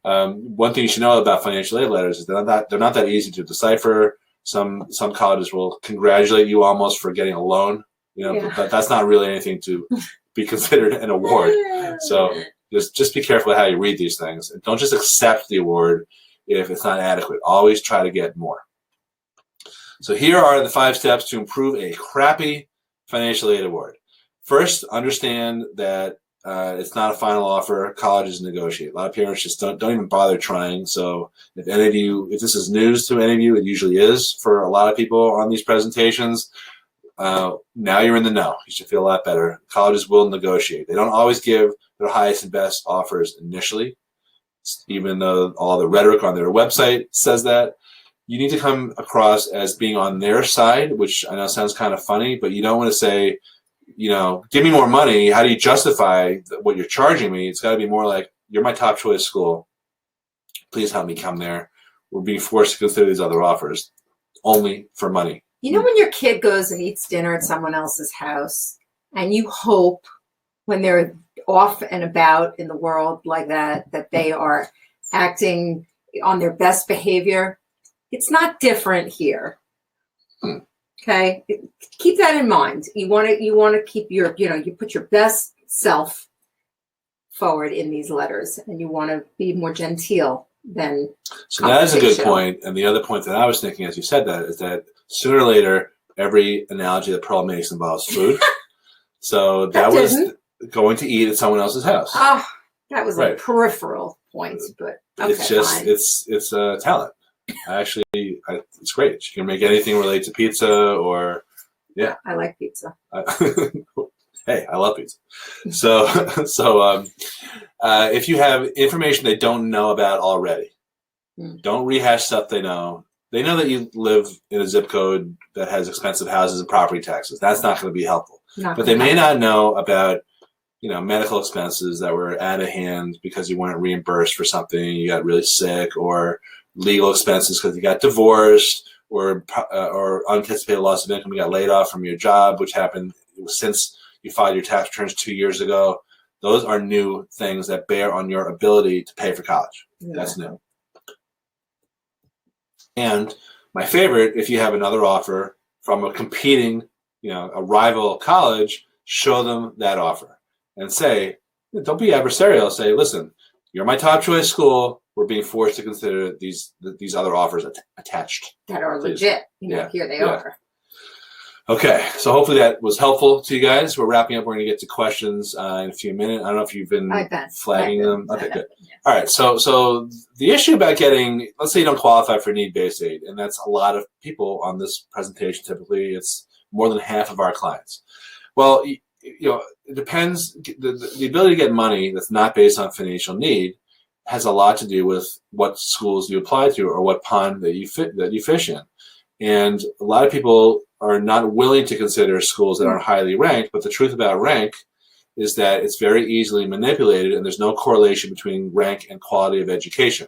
One thing you should know about financial aid letters is they're not that easy to decipher. Some colleges will congratulate you almost for getting a loan, but that's not really anything to be considered an award. So just be careful how you read these things, and don't just accept the award if it's not adequate. Always try to get more. So here are the 5 steps to improve a crappy financial aid award. First, understand that it's not a final offer. Colleges negotiate. A lot of parents just don't even bother trying. So if this is news to any of you, it usually is for a lot of people on these presentations. Now you're in the know. You should feel a lot better. Colleges will negotiate. They don't always give their highest and best offers initially, even though all the rhetoric on their website says that. You need to come across as being on their side, which I know sounds kind of funny, but you don't want to say, give me more money. How do you justify what you're charging me? It's got to be more like, you're my top choice school. Please help me come there. We're being forced to consider these other offers only for money. When your kid goes and eats dinner at someone else's house, and you hope when they're off and about in the world like that they are acting on their best behavior, it's not different here. Okay, keep that in mind. You want to keep your, you put your best self forward in these letters, and you want to be more genteel than. So that is a good point. And the other point that I was thinking as you said that is that sooner or later, every analogy that Pearl makes involves food. So that was going to eat at someone else's house. Oh, that was a peripheral point, but okay, it's just fine. It's a talent. It's great. You can make anything relate to pizza or I like pizza. Hey, I love pizza. So if you have information they don't know about already, Don't rehash stuff they know. They know that you live in a zip code that has expensive houses and property taxes. That's not going to be helpful. But they may not know about, medical expenses that were out of hand because you weren't reimbursed for something, you got really sick, or legal expenses because you got divorced, or unanticipated loss of income, you got laid off from your job, which happened since you filed your tax returns 2 years ago. Those are new things that bear on your ability to pay for college. That's new. And my favorite, if you have another offer from a competing, a rival college, show them that offer and say, don't be adversarial. Say, listen, you're my top choice school. We're being forced to consider these other offers attached. That are legit. Here they are. Okay, so hopefully that was helpful to you guys. We're wrapping up. We're going to get to questions in a few minutes. I don't know if you've been flagging them. Okay, good. Yeah. All right, so the issue about getting, let's say you don't qualify for need-based aid, and that's a lot of people on this presentation. Typically, it's more than half of our clients. Well, it depends. The ability to get money that's not based on financial need has a lot to do with what schools you apply to or what pond that you fish in. And a lot of people are not willing to consider schools that are highly ranked, but the truth about rank is that it's very easily manipulated, and there's no correlation between rank and quality of education.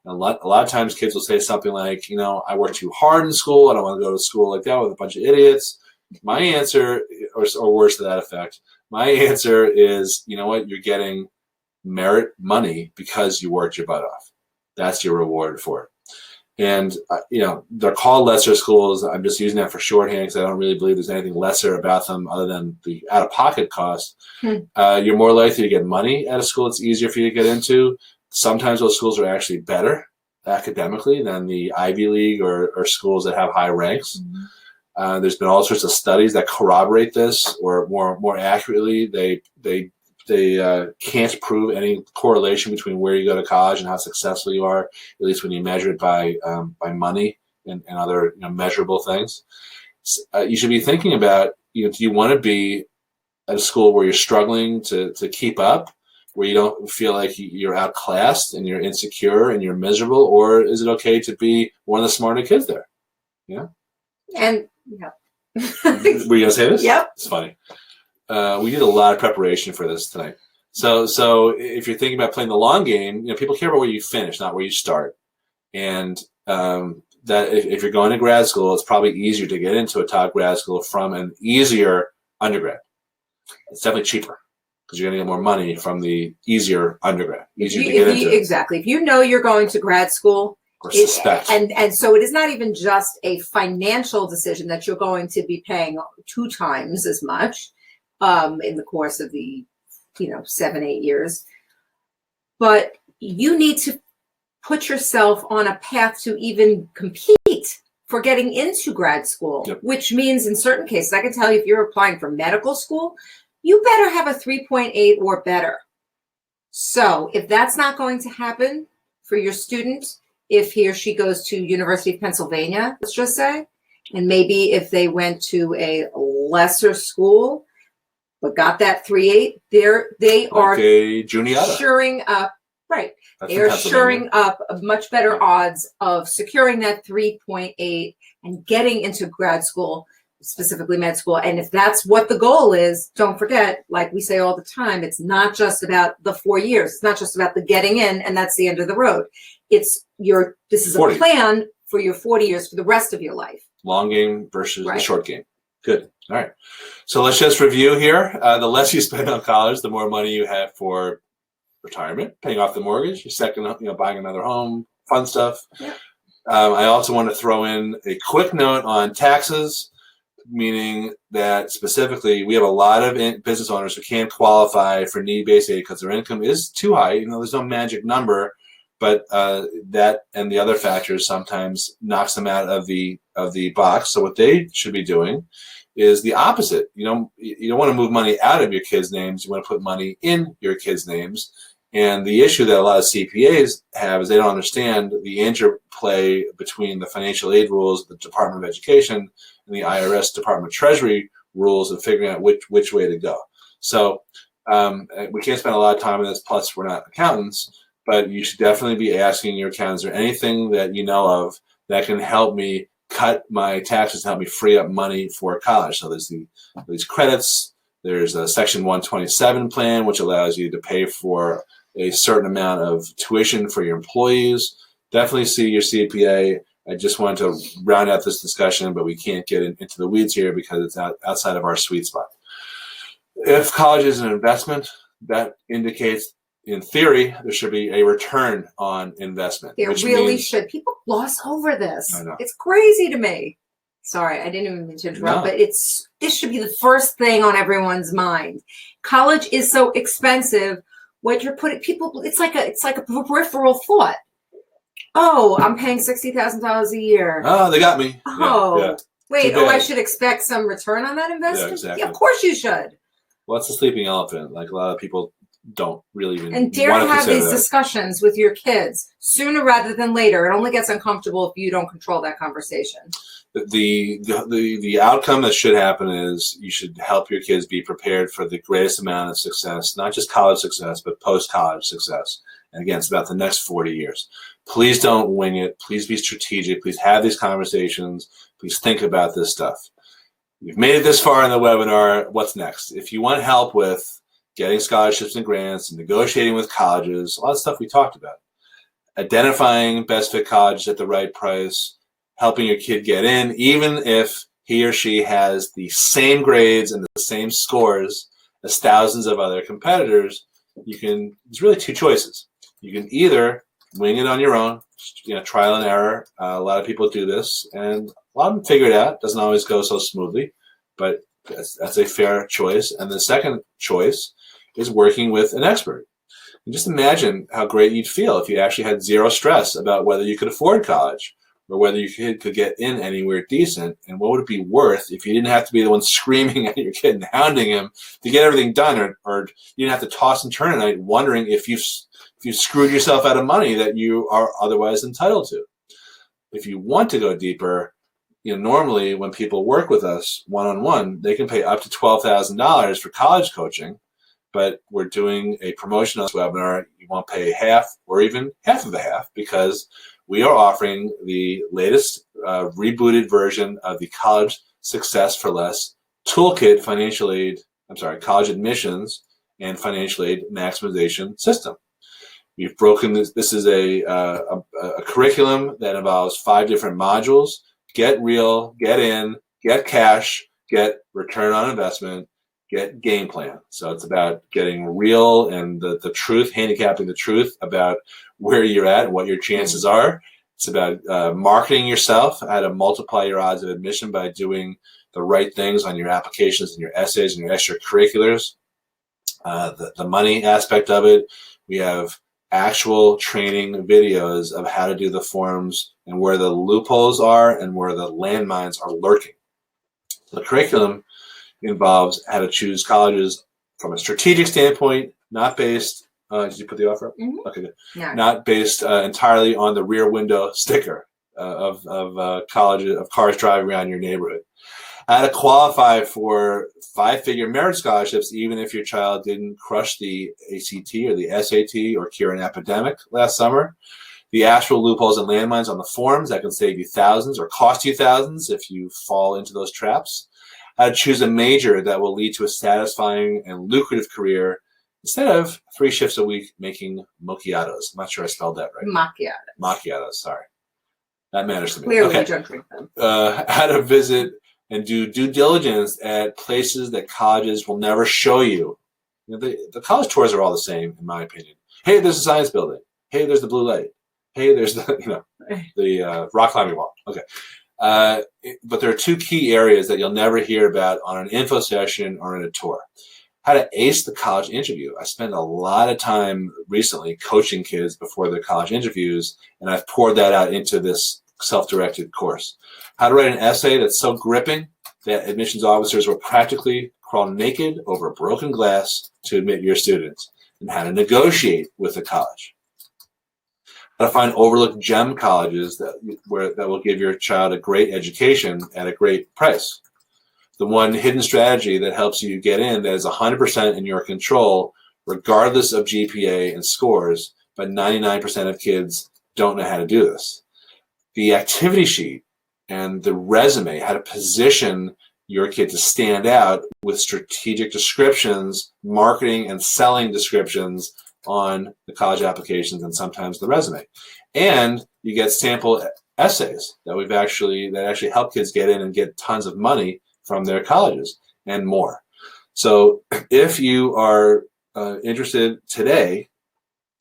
And a lot of times kids will say something like, I worked too hard in school, I don't want to go to school like that with a bunch of idiots. My answer, or worse to that effect, my answer is, what, you're getting merit money because you worked your butt off. That's your reward for it. And, they're called lesser schools. I'm just using that for shorthand because I don't really believe there's anything lesser about them other than the out-of-pocket cost. You're more likely to get money at a school it's easier for you to get into. Sometimes those schools are actually better academically than the Ivy League or schools that have high ranks. There's been all sorts of studies that corroborate this, or more accurately, they can't prove any correlation between where you go to college and how successful you are, at least when you measure it by money and other measurable things. You should be thinking about, do you want to be at a school where you're struggling to keep up, where you don't feel like you're outclassed and you're insecure and you're miserable, or is it okay to be one of the smarter kids there? And were you gonna say this? Yep. It's funny. We did a lot of preparation for this tonight. So if you're thinking about playing the long game, people care about where you finish, not where you start. And that if you're going to grad school, it's probably easier to get into a top grad school from an easier undergrad. It's definitely cheaper because you're going to get more money from the easier undergrad. Easier to get into. Exactly. If you know you're going to grad school, or suspect. And so it is not even just a financial decision that you're going to be paying 2 times as much in the course of the 7-8 years, but you need to put yourself on a path to even compete for getting into grad school. Yep. Which means in certain cases, I can tell you, if you're applying for medical school, you better have a 3.8 or better. So if that's not going to happen for your student, if he or she goes to University of Pennsylvania, let's just say, and maybe if they went to a lesser school but got that 3.8, they are shoring up, right? They are shoring up a much better odds of securing that 3.8 and getting into grad school, specifically med school. And if that's what the goal is, don't forget, like we say all the time, it's not just about the 4 years. It's not just about the getting in and that's the end of the road. This is 40. A plan for your 40 years, for the rest of your life. Long game versus the short game. Good. All right. So let's just review here. The less you spend on college, the more money you have for retirement, paying off the mortgage, your second, buying another home, fun stuff. Yeah. I also want to throw in a quick note on taxes, meaning that specifically we have a lot of business owners who can't qualify for need-based aid because their income is too high. There's no magic number, but that and the other factors sometimes knocks them out of the box. So what they should be doing is the opposite. You don't want to move money out of your kids' names. You want to put money in your kids' names. And the issue that a lot of CPAs have is they don't understand the interplay between the financial aid rules, the Department of Education, and the IRS Department of Treasury rules, and figuring out which way to go. So we can't spend a lot of time on this, plus we're not accountants, but you should definitely be asking your accountants, is there anything that you know of that can help me cut my taxes, help me free up money for college? So there's these credits. There's a Section 127 plan, which allows you to pay for a certain amount of tuition for your employees. Definitely see your CPA. I just wanted to round out this discussion, but we can't get into the weeds here because it's outside of our sweet spot. If college is an investment, that indicates, in theory, there should be a return on investment. There really should. People gloss over this. I know. It's crazy to me. Sorry, I didn't even mean to interrupt, but this should be the first thing on everyone's mind. College is so expensive. What you're putting people, it's like a peripheral thought. Oh, I'm paying $60,000 a year. Oh, they got me. Oh, yeah. Wait. Oh, I should expect some return on that investment. Yeah, exactly. Yeah, of course you should. Well, it's a sleeping elephant. Like a lot of people don't really even and dare to have these discussions with your kids sooner rather than later. It only gets uncomfortable if you don't control that conversation. The outcome that should happen is you should help your kids be prepared for the greatest amount of success, not just college success, but post-college success. And again, it's about the next 40 years. Please don't wing it. Please be strategic. Please have these conversations. Please think about this stuff. You've made it this far in the webinar. What's next? If you want help with getting scholarships and grants and negotiating with colleges, a lot of stuff we talked about, identifying best fit colleges at the right price, helping your kid get in, even if he or she has the same grades and the same scores as thousands of other competitors, there's really two choices. You can either wing it on your own, trial and error. A lot of people do this, and a lot of them figure it out. Doesn't always go so smoothly, but that's a fair choice. And the second choice is working with an expert. And just imagine how great you'd feel if you actually had zero stress about whether you could afford college or whether your kid could get in anywhere decent, and what would it be worth if you didn't have to be the one screaming at your kid and hounding him to get everything done, or you didn't have to toss and turn at night wondering if you screwed yourself out of money that you are otherwise entitled to. If you want to go deeper, normally when people work with us one-on-one, they can pay up to $12,000 for college coaching, but we're doing a promotion on this webinar. You won't pay half or even half of the half because we are offering the latest rebooted version of the College Success for Less Toolkit college admissions and financial aid maximization system. We've broken this. This is a curriculum that involves 5 different modules: get real, get in, get cash, get return on investment, get game plan. So it's about getting real and the truth, handicapping the truth about where you're at and what your chances are. It's about marketing yourself, how to multiply your odds of admission by doing the right things on your applications and your essays and your extracurriculars. The money aspect of it, we have actual training videos of how to do the forms and where the loopholes are and where the landmines are lurking. The curriculum involves how to choose colleges from a strategic standpoint, not based, did you put the offer up? Mm-hmm. Okay, good. No. Not based entirely on the rear window sticker of colleges, of cars driving around your neighborhood. How to qualify for 5-figure merit scholarships even if your child didn't crush the ACT or the SAT or cure an epidemic last summer. The actual loopholes and landmines on the forms that can save you thousands or cost you thousands if you fall into those traps. How to choose a major that will lead to a satisfying and lucrative career instead of 3 shifts a week making macchiatos. I'm not sure I spelled that right. Macchiatos, sorry. That matters to me. Clearly, you don't drink them. How to visit and do due diligence at places that colleges will never show you. The college tours are all the same, in my opinion. Hey, there's a science building. Hey, there's the blue light. Hey, there's the rock climbing wall. Okay. But there are 2 key areas that you'll never hear about on an info session or in a tour. How to ace the college interview. I spent a lot of time recently coaching kids before their college interviews, and I've poured that out into this self-directed course. How to write an essay that's so gripping that admissions officers will practically crawl naked over broken glass to admit your students, and how to negotiate with the college. How to find overlooked gem colleges that will give your child a great education at a great price. The one hidden strategy that helps you get in that is 100% in your control, regardless of GPA and scores, but 99% of kids don't know how to do this. The activity sheet and the resume, how to position your kid to stand out with strategic descriptions, marketing and selling descriptions on the college applications and sometimes the resume. And you get sample essays that actually help kids get in and get tons of money from their colleges and more. So if you are interested today,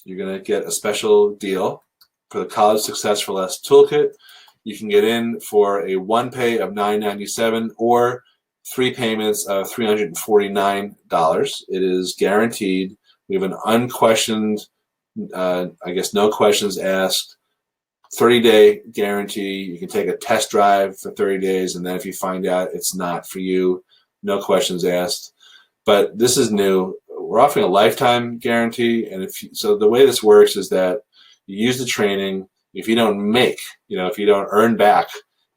you're going to get a special deal for the College Success for Less Toolkit. You can get in for a one pay of $9.97 or 3 payments of $349. It is guaranteed. We have an unquestioned, no questions asked, 30-day guarantee. You can take a test drive for 30 days, and then if you find out it's not for you, no questions asked. But this is new. We're offering a lifetime guarantee, and so the way this works is that you use the training. If you don't if you don't earn back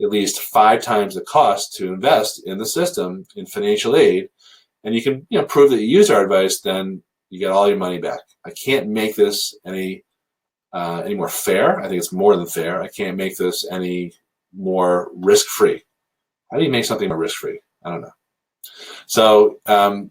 at least 5 times the cost to invest in the system in financial aid, and you can prove that you use our advice, then you get all your money back. I can't make this any more fair. I think it's more than fair. I can't make this any more risk-free. How do you make something more risk-free? I don't know. So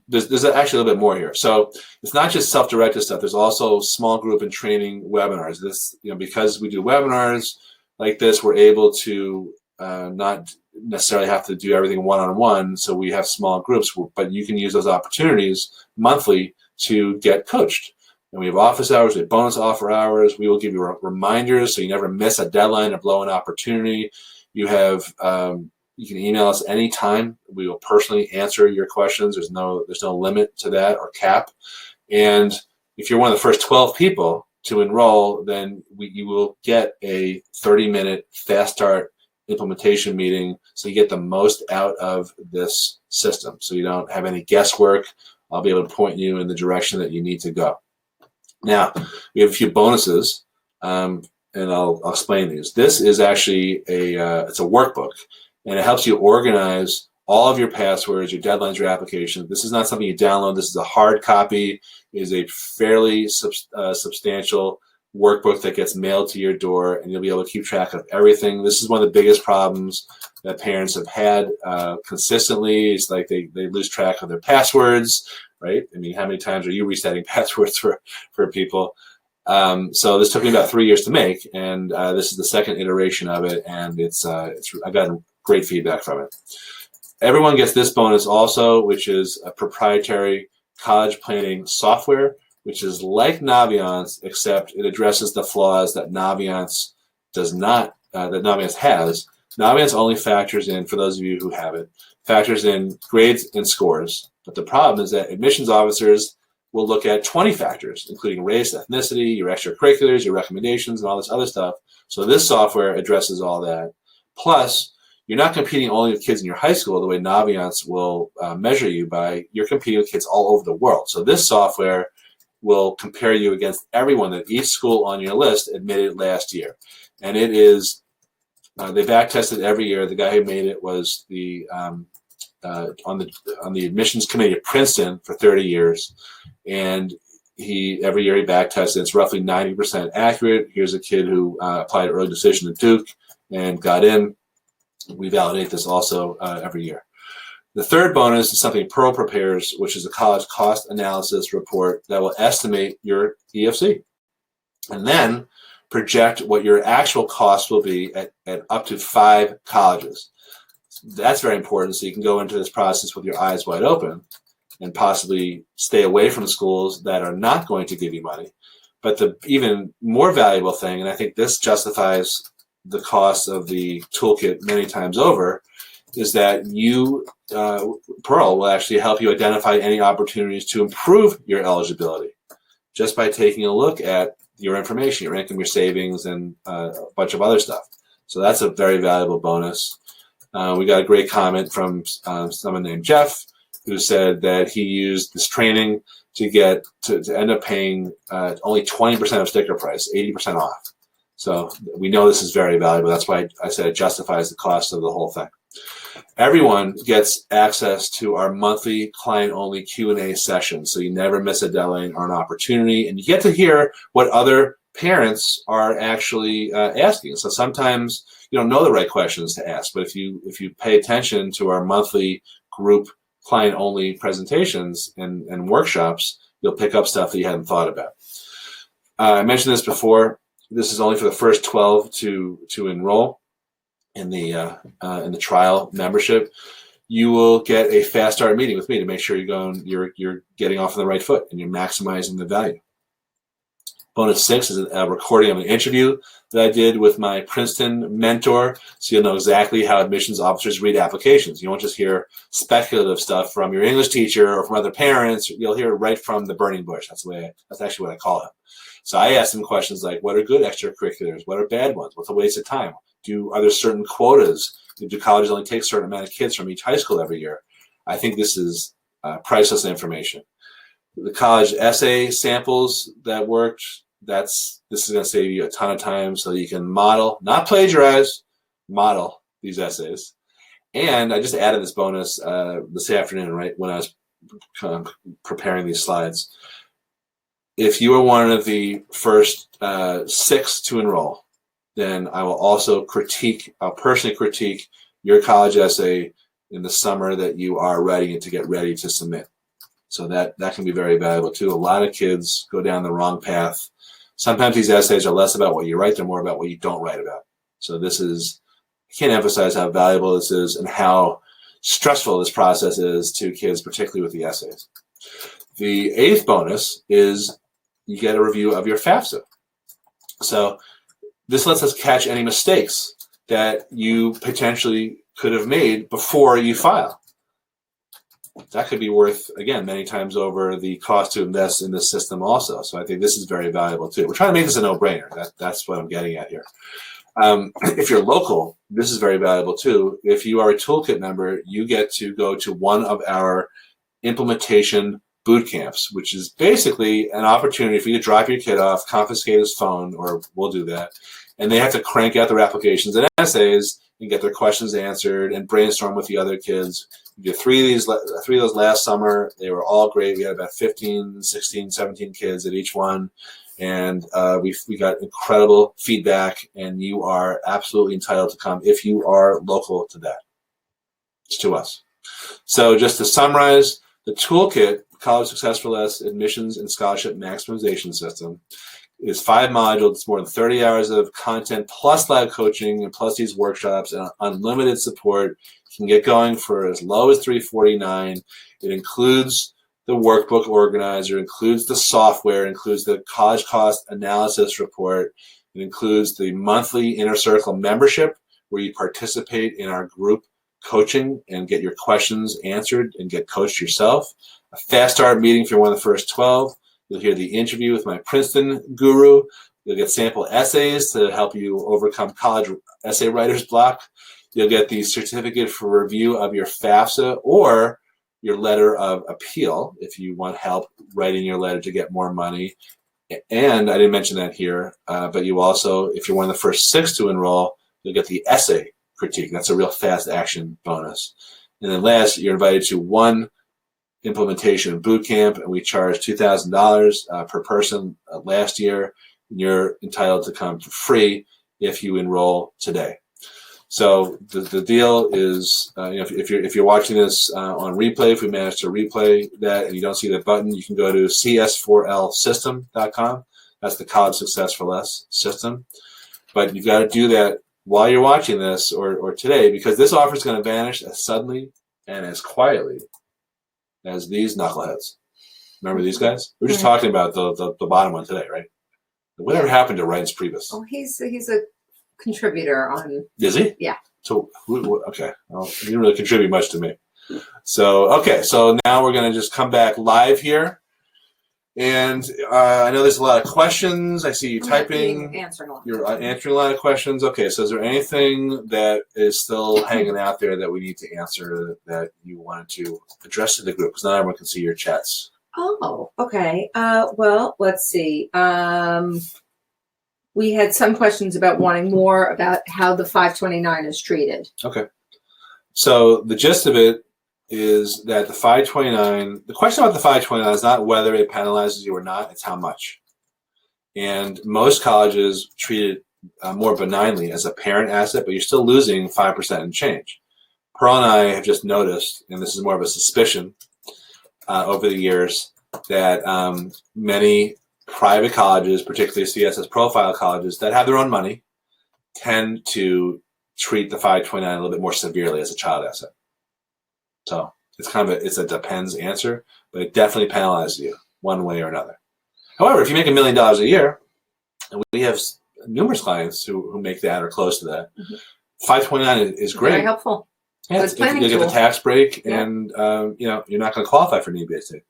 there's actually a little bit more here. So it's not just self-directed stuff. There's also small group and training webinars. This, because we do webinars like this, we're able to not necessarily have to do everything one-on-one. So we have small groups, but you can use those opportunities monthly to get coached. And we have office hours, we have bonus offer hours. We will give you reminders so you never miss a deadline or blow an opportunity. You have you can email us anytime. We will personally answer your questions. There's no limit to that or cap. And if you're one of the first 12 people to enroll, then you will get a 30-minute fast start implementation meeting, so you get the most out of this system. So you don't have any guesswork. I'll be able to point you in the direction that you need to go. Now, we have a few bonuses, and I'll explain these. This is actually it's a workbook, and it helps you organize all of your passwords, your deadlines, your applications. This is not something you download. This is a hard copy. It is a fairly substantial workbook that gets mailed to your door, and you'll be able to keep track of everything. This is one of the biggest problems that parents have had consistently. It's like they lose track of their passwords, right? I mean, how many times are you resetting passwords for people? So this took me about 3 years to make, and this is the second iteration of it, and I've gotten great feedback from it. Everyone gets this bonus also, which is a proprietary college planning software, which is like Naviance, except it addresses the flaws that Naviance does not, that Naviance has. Naviance only factors in, for those of you who have it, factors in grades and scores. But the problem is that admissions officers will look at 20 factors, including race, ethnicity, your extracurriculars, your recommendations, and all this other stuff. So this software addresses all that. Plus, you're not competing only with kids in your high school the way Naviance will measure you by. You're competing with kids all over the world. So this software will compare you against everyone that each school on your list admitted last year. And it is, they back tested every year. The guy who made it was on the admissions committee at Princeton for 30 years. And every year he back tested. It's roughly 90% accurate. Here's a kid who applied early decision at Duke and got in. We validate this also every year. The third bonus is something Pearl prepares, which is a college cost analysis report that will estimate your EFC and then project what your actual cost will be at up to 5 colleges. That's very important, so you can go into this process with your eyes wide open and possibly stay away from schools that are not going to give you money. But the even more valuable thing, and I think this justifies the cost of the toolkit many times over, is that Pearl will actually help you identify any opportunities to improve your eligibility just by taking a look at your information, your income, your savings, and a bunch of other stuff. So that's a very valuable bonus. We got a great comment from someone named Jeff, who said that he used this training to end up paying only 20% of sticker price, 80% off. So we know this is very valuable. That's why I said it justifies the cost of the whole thing. Everyone gets access to our monthly client-only Q&A session, so you never miss a deadline or an opportunity, and you get to hear what other parents are actually asking. So sometimes you don't know the right questions to ask, but if you pay attention to our monthly group client-only presentations and workshops, you'll pick up stuff that you hadn't thought about. I mentioned this before. This is only for the first 12 to enroll in the trial membership. You will get a fast start meeting with me to make sure you're getting off on the right foot and you're maximizing the value. Bonus 6 is a recording of an interview that I did with my Princeton mentor, so you'll know exactly how admissions officers read applications. You won't just hear speculative stuff from your English teacher or from other parents. You'll hear it right from the burning bush. That's actually what I call him. So I asked him questions like, what are good extracurriculars? What are bad ones? What's a waste of time? Are there certain quotas? Do colleges only take a certain amount of kids from each high school every year? I think this is priceless information. The college essay samples that worked, this is going to save you a ton of time so you can model, not plagiarize, model these essays. And I just added this bonus this afternoon, right, when I was preparing these slides. If you are one of the first 6 to enroll, then I will also I'll personally critique your college essay in the summer that you are writing it to get ready to submit. So that can be very valuable too. A lot of kids go down the wrong path. Sometimes these essays are less about what you write, they're more about what you don't write about. So I can't emphasize how valuable this is and how stressful this process is to kids, particularly with the essays. The 8th bonus is you get a review of your FAFSA. So this lets us catch any mistakes that you potentially could have made before you file. That could be worth, again, many times over the cost to invest in this system also. So I think this is very valuable too. We're trying to make this a no-brainer. That's what I'm getting at here. If you're local, this is very valuable too. If you are a Toolkit member, you get to go to one of our implementation boot camps, which is basically an opportunity for you to drop your kid off, confiscate his phone, or we'll do that, and they have to crank out their applications and essays and get their questions answered and brainstorm with the other kids. We did three of those last summer. They were all great. We had about 15, 16, 17 kids at each one, and we got incredible feedback, and you are absolutely entitled to come if you are local to that. It's to us. So just to summarize, the Toolkit College Success for Less Admissions and Scholarship Maximization System is 5 modules. It's more than 30 hours of content plus live coaching and plus these workshops and unlimited support. You can get going for as low as $349. It includes the workbook organizer, includes the software, includes the college cost analysis report. It includes the monthly Inner Circle membership where you participate in our group coaching and get your questions answered and get coached yourself. A fast start meeting if you're one of the first 12. You'll hear the interview with my Princeton guru. You'll get sample essays to help you overcome college essay writer's block. You'll get the certificate for review of your FAFSA or your letter of appeal if you want help writing your letter to get more money. And I didn't mention that here, but you also, if you're one of the first 6 to enroll, you'll get the essay critique. That's a real fast action bonus. And then last, you're invited to one implementation boot camp, and we charge $2,000 per person last year. You're entitled to come for free if you enroll today. So the deal is, if you're watching this on replay, if we manage to replay that and you don't see the button, you can go to cs4lsystem.com. That's the College Success for Less system. But you've got to do that while you're watching this or today, because this offer is going to vanish as suddenly and as quietly as these knuckleheads. Remember these guys? We were just talking about the bottom one today, right? Whatever happened to Ryan's Priebus? Oh, he's a contributor on. Is he? Yeah. So okay, well, he didn't really contribute much to me. So okay, so now we're gonna just come back live here, and I know there's a lot of questions. I see you typing. You're answering a lot of questions. Okay, so is there anything that is still hanging out there that we need to answer that you wanted to address to the group? Because not everyone can see your chats. Oh, okay. Well, let's see. We had some questions about wanting more about how the 529 is treated. Okay. So the gist of it is that the 529, the question about the 529 is not whether it penalizes you or not, it's how much. And most colleges treat it more benignly as a parent asset, but you're still losing 5% in change. Pearl and I have just noticed, and this is more of a suspicion over the years, that many private colleges, particularly CSS Profile colleges that have their own money, tend to treat the 529 a little bit more severely as a child asset. So it's kind of it's a depends answer, but it definitely penalizes you one way or another. However, if you make $1 million a year, and we have numerous clients who make that or close to that, 529 is great. Very helpful. Yeah, you get the tax break, and you're not going to qualify for need-based aid.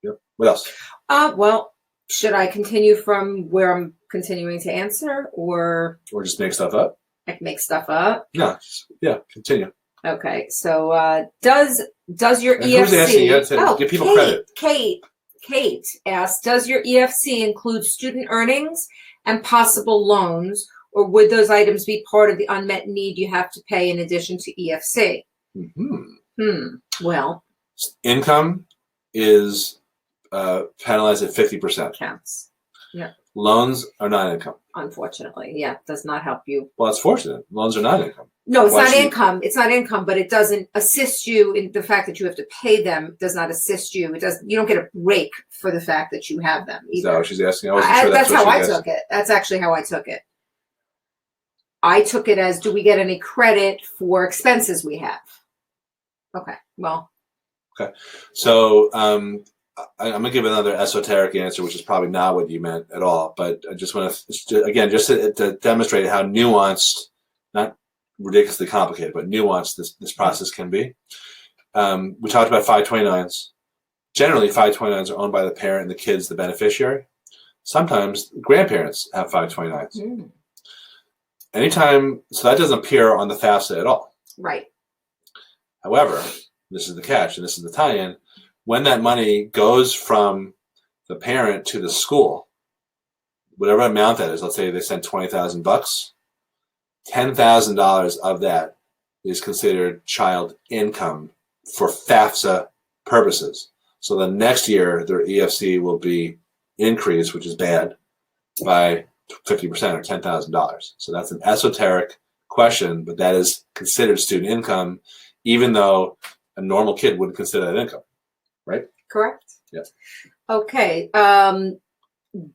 Yep. What else? Well, should I continue from where I'm continuing to answer, or just make stuff up? I can make stuff up. No, yeah, continue. Okay, so does your and EFC? Who's asking? You got to give people credit. Kate asked, does your EFC include student earnings and possible loans, or would those items be part of the unmet need you have to pay in addition to EFC? Well, income is penalized at 50%. Counts. Yeah. Loans are not income. Unfortunately, yeah, does not help you. Well, it's fortunate. Loans are not income. No, it's not income. It's not income, but it doesn't assist you in the fact that you have to pay them. Does not assist you. It does. You don't get a break for the fact that you have them either. Is that what she's asking? I wasn't sure that's how I took it. That's actually how I took it. I took it as, do we get any credit for expenses we have? Okay. Well. Okay. So I'm going to give another esoteric answer, which is probably not what you meant at all. But I just want to, again, just to demonstrate how nuanced, not ridiculously complicated, but nuanced this process can be. We talked about 529s. Generally, 529s are owned by the parent and the kid's the beneficiary. Sometimes grandparents have 529s. Anytime, so that doesn't appear on the FAFSA at all. Right. However, this is the catch, and this is the tie-in. When that money goes from the parent to the school, whatever amount that is, let's say they sent $20,000, $10,000 of that is considered child income for FAFSA purposes. So the next year, their EFC will be increased, which is bad, by 50% or $10,000. So that's an esoteric question, but that is considered student income, even though a normal kid wouldn't consider that income, right? Correct. Yes. Okay.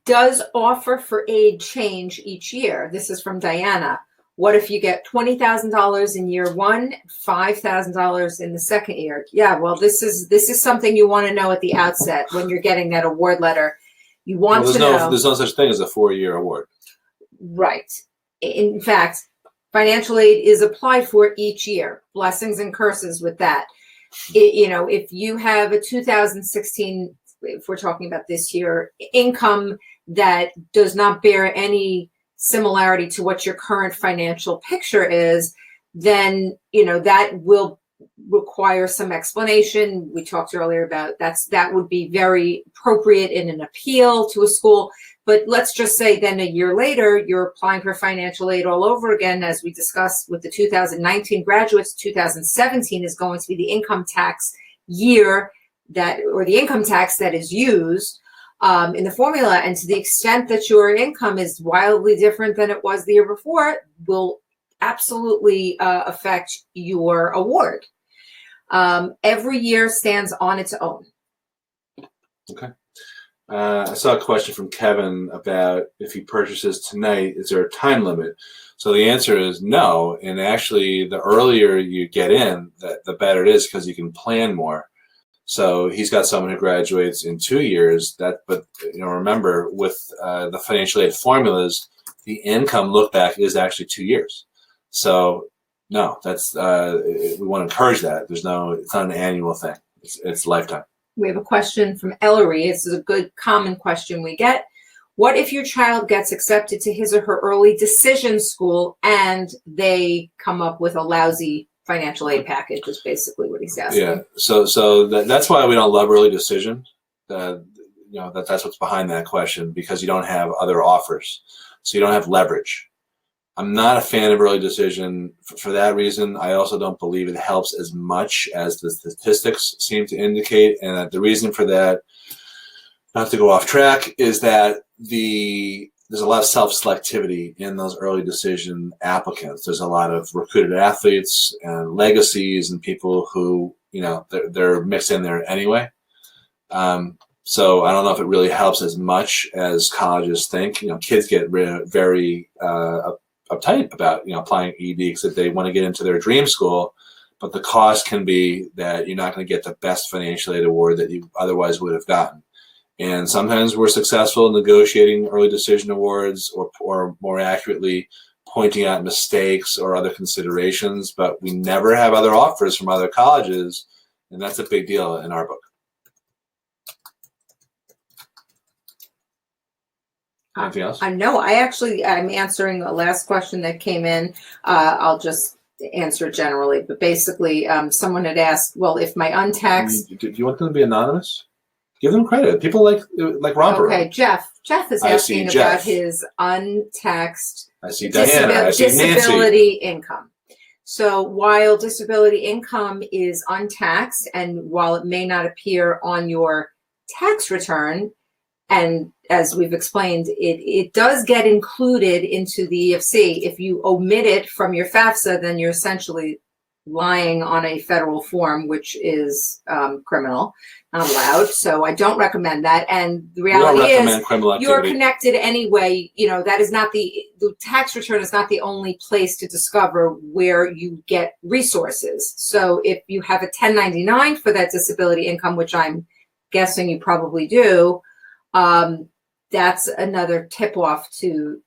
Does offer for aid change each year? This is from Diana. What if you get $20,000 in year one, $5,000 in the second year? Yeah, well, this is something you want to know at the outset when you're getting that award letter. You want to know. There's no such thing as a 4-year award. Right. In fact, financial aid is applied for each year. Blessings and curses with that. If you have a 2016, if we're talking about this year, income that does not bear any similarity to what your current financial picture is, then that will require some explanation. We talked earlier about that would be very appropriate in an appeal to a school. But let's just say then a year later, you're applying for financial aid all over again, as we discussed with the 2019 graduates. 2017 is going to be the income tax year or the income tax that is used in the formula. And to the extent that your income is wildly different than it was the year before, will absolutely affect your award. Every year stands on its own. Okay. I saw a question from Kevin about if he purchases tonight, is there a time limit? So the answer is no. And actually, the earlier you get in, the better it is, because you can plan more. So he's got someone who graduates in 2 years. But remember, with the financial aid formulas, the income look back is actually 2 years. So no, that's we want to encourage that. It's not an annual thing. It's lifetime. We have a question from Ellery. This is a good common question we get. What if your child gets accepted to his or her early decision school and they come up with a lousy financial aid package, is basically what he's asking. Yeah. So that's why we don't love early decision. That's what's behind that question, because you don't have other offers. So you don't have leverage. I'm not a fan of early decision for that reason. I also don't believe it helps as much as the statistics seem to indicate. And the reason for that, not to go off track, is that there's a lot of self-selectivity in those early decision applicants. There's a lot of recruited athletes and legacies and people who, they're mixed in there anyway. So I don't know if it really helps as much as colleges think. Kids get very uptight about, applying ED because they want to get into their dream school, but the cost can be that you're not going to get the best financial aid award that you otherwise would have gotten. And sometimes we're successful in negotiating early decision awards or more accurately, pointing out mistakes or other considerations, but we never have other offers from other colleges, and that's a big deal in our book. Anything else? No, I'm answering the last question that came in. I'll just answer generally, but basically, someone had asked, well, if my untaxed... Do you want them to be anonymous? Give them credit. People like Romper. Okay, Jeff is asking about his untaxed I see Diana. I see disability Nancy. income. So while disability income is untaxed, and while it may not appear on your tax return, and as we've explained, it does get included into the EFC. If you omit it from your FAFSA, then you're essentially lying on a federal form, which is criminal, not allowed. So I don't recommend that. And the reality is you're connected anyway. That is not the tax return is not the only place to discover where you get resources. So if you have a 1099 for that disability income, which I'm guessing you probably do, that's another tip off to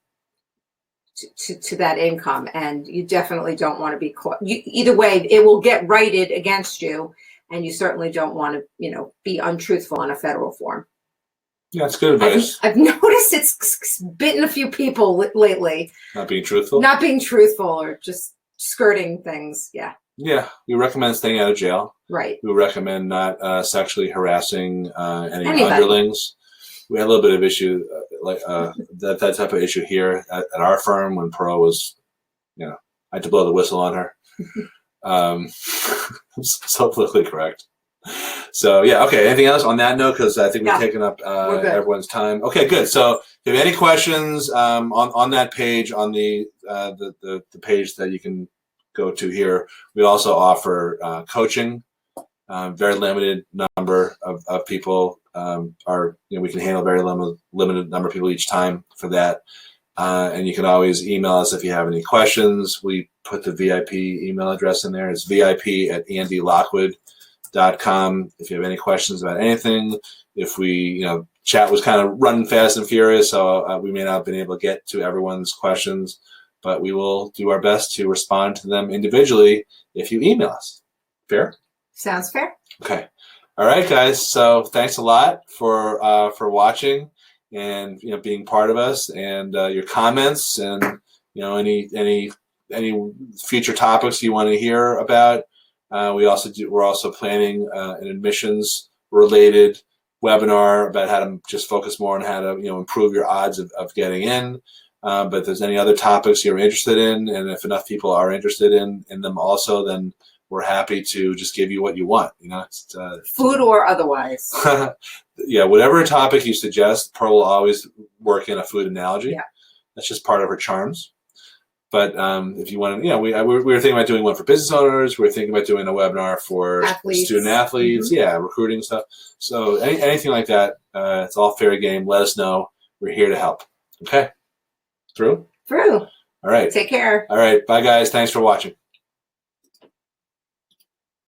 that income, and you definitely don't want to be caught. Either way, it will get righted against you, and you certainly don't want to, be untruthful on a federal form. Yeah, that's good advice. I've noticed it's bitten a few people lately. Not being truthful? Not being truthful or just skirting things, yeah. Yeah, we recommend staying out of jail. Right. We recommend not sexually harassing any Anybody. underlings. We had a little bit of issue, that type of issue here at our firm when Pearl was, I had to blow the whistle on her. So politically correct. So yeah, okay. Anything else on that note? Because I think we've taken up everyone's time. Okay, good. So if you have any questions on that page, on the page that you can go to here, we also offer coaching. Very limited number of people we can handle very limited number of people each time for that. And you can always email us if you have any questions. We put the VIP email address in there. It's vip@andylockwood.com. If you have any questions about anything, if we, chat was kind of running fast and furious, so we may not have been able to get to everyone's questions, but we will do our best to respond to them individually if you email us. Fair? Sounds fair. Okay. All right, guys. So thanks a lot for watching and being part of us, and your comments, and any future topics you want to hear about. We're also planning an admissions related webinar about how to just focus more on how to improve your odds of getting in. But if there's any other topics you're interested in, and if enough people are interested in them also, then we're happy to just give you what you want. Food or otherwise. Yeah, whatever topic you suggest, Pearl will always work in a food analogy. Yeah. That's just part of her charms. But if you want to, we were thinking about doing one for business owners. We were thinking about doing a webinar for student athletes. Mm-hmm. Yeah, recruiting stuff. So anything like that, it's all fair game. Let us know. We're here to help. Okay? Through? Through. All right. Take care. All right. Bye, guys. Thanks for watching.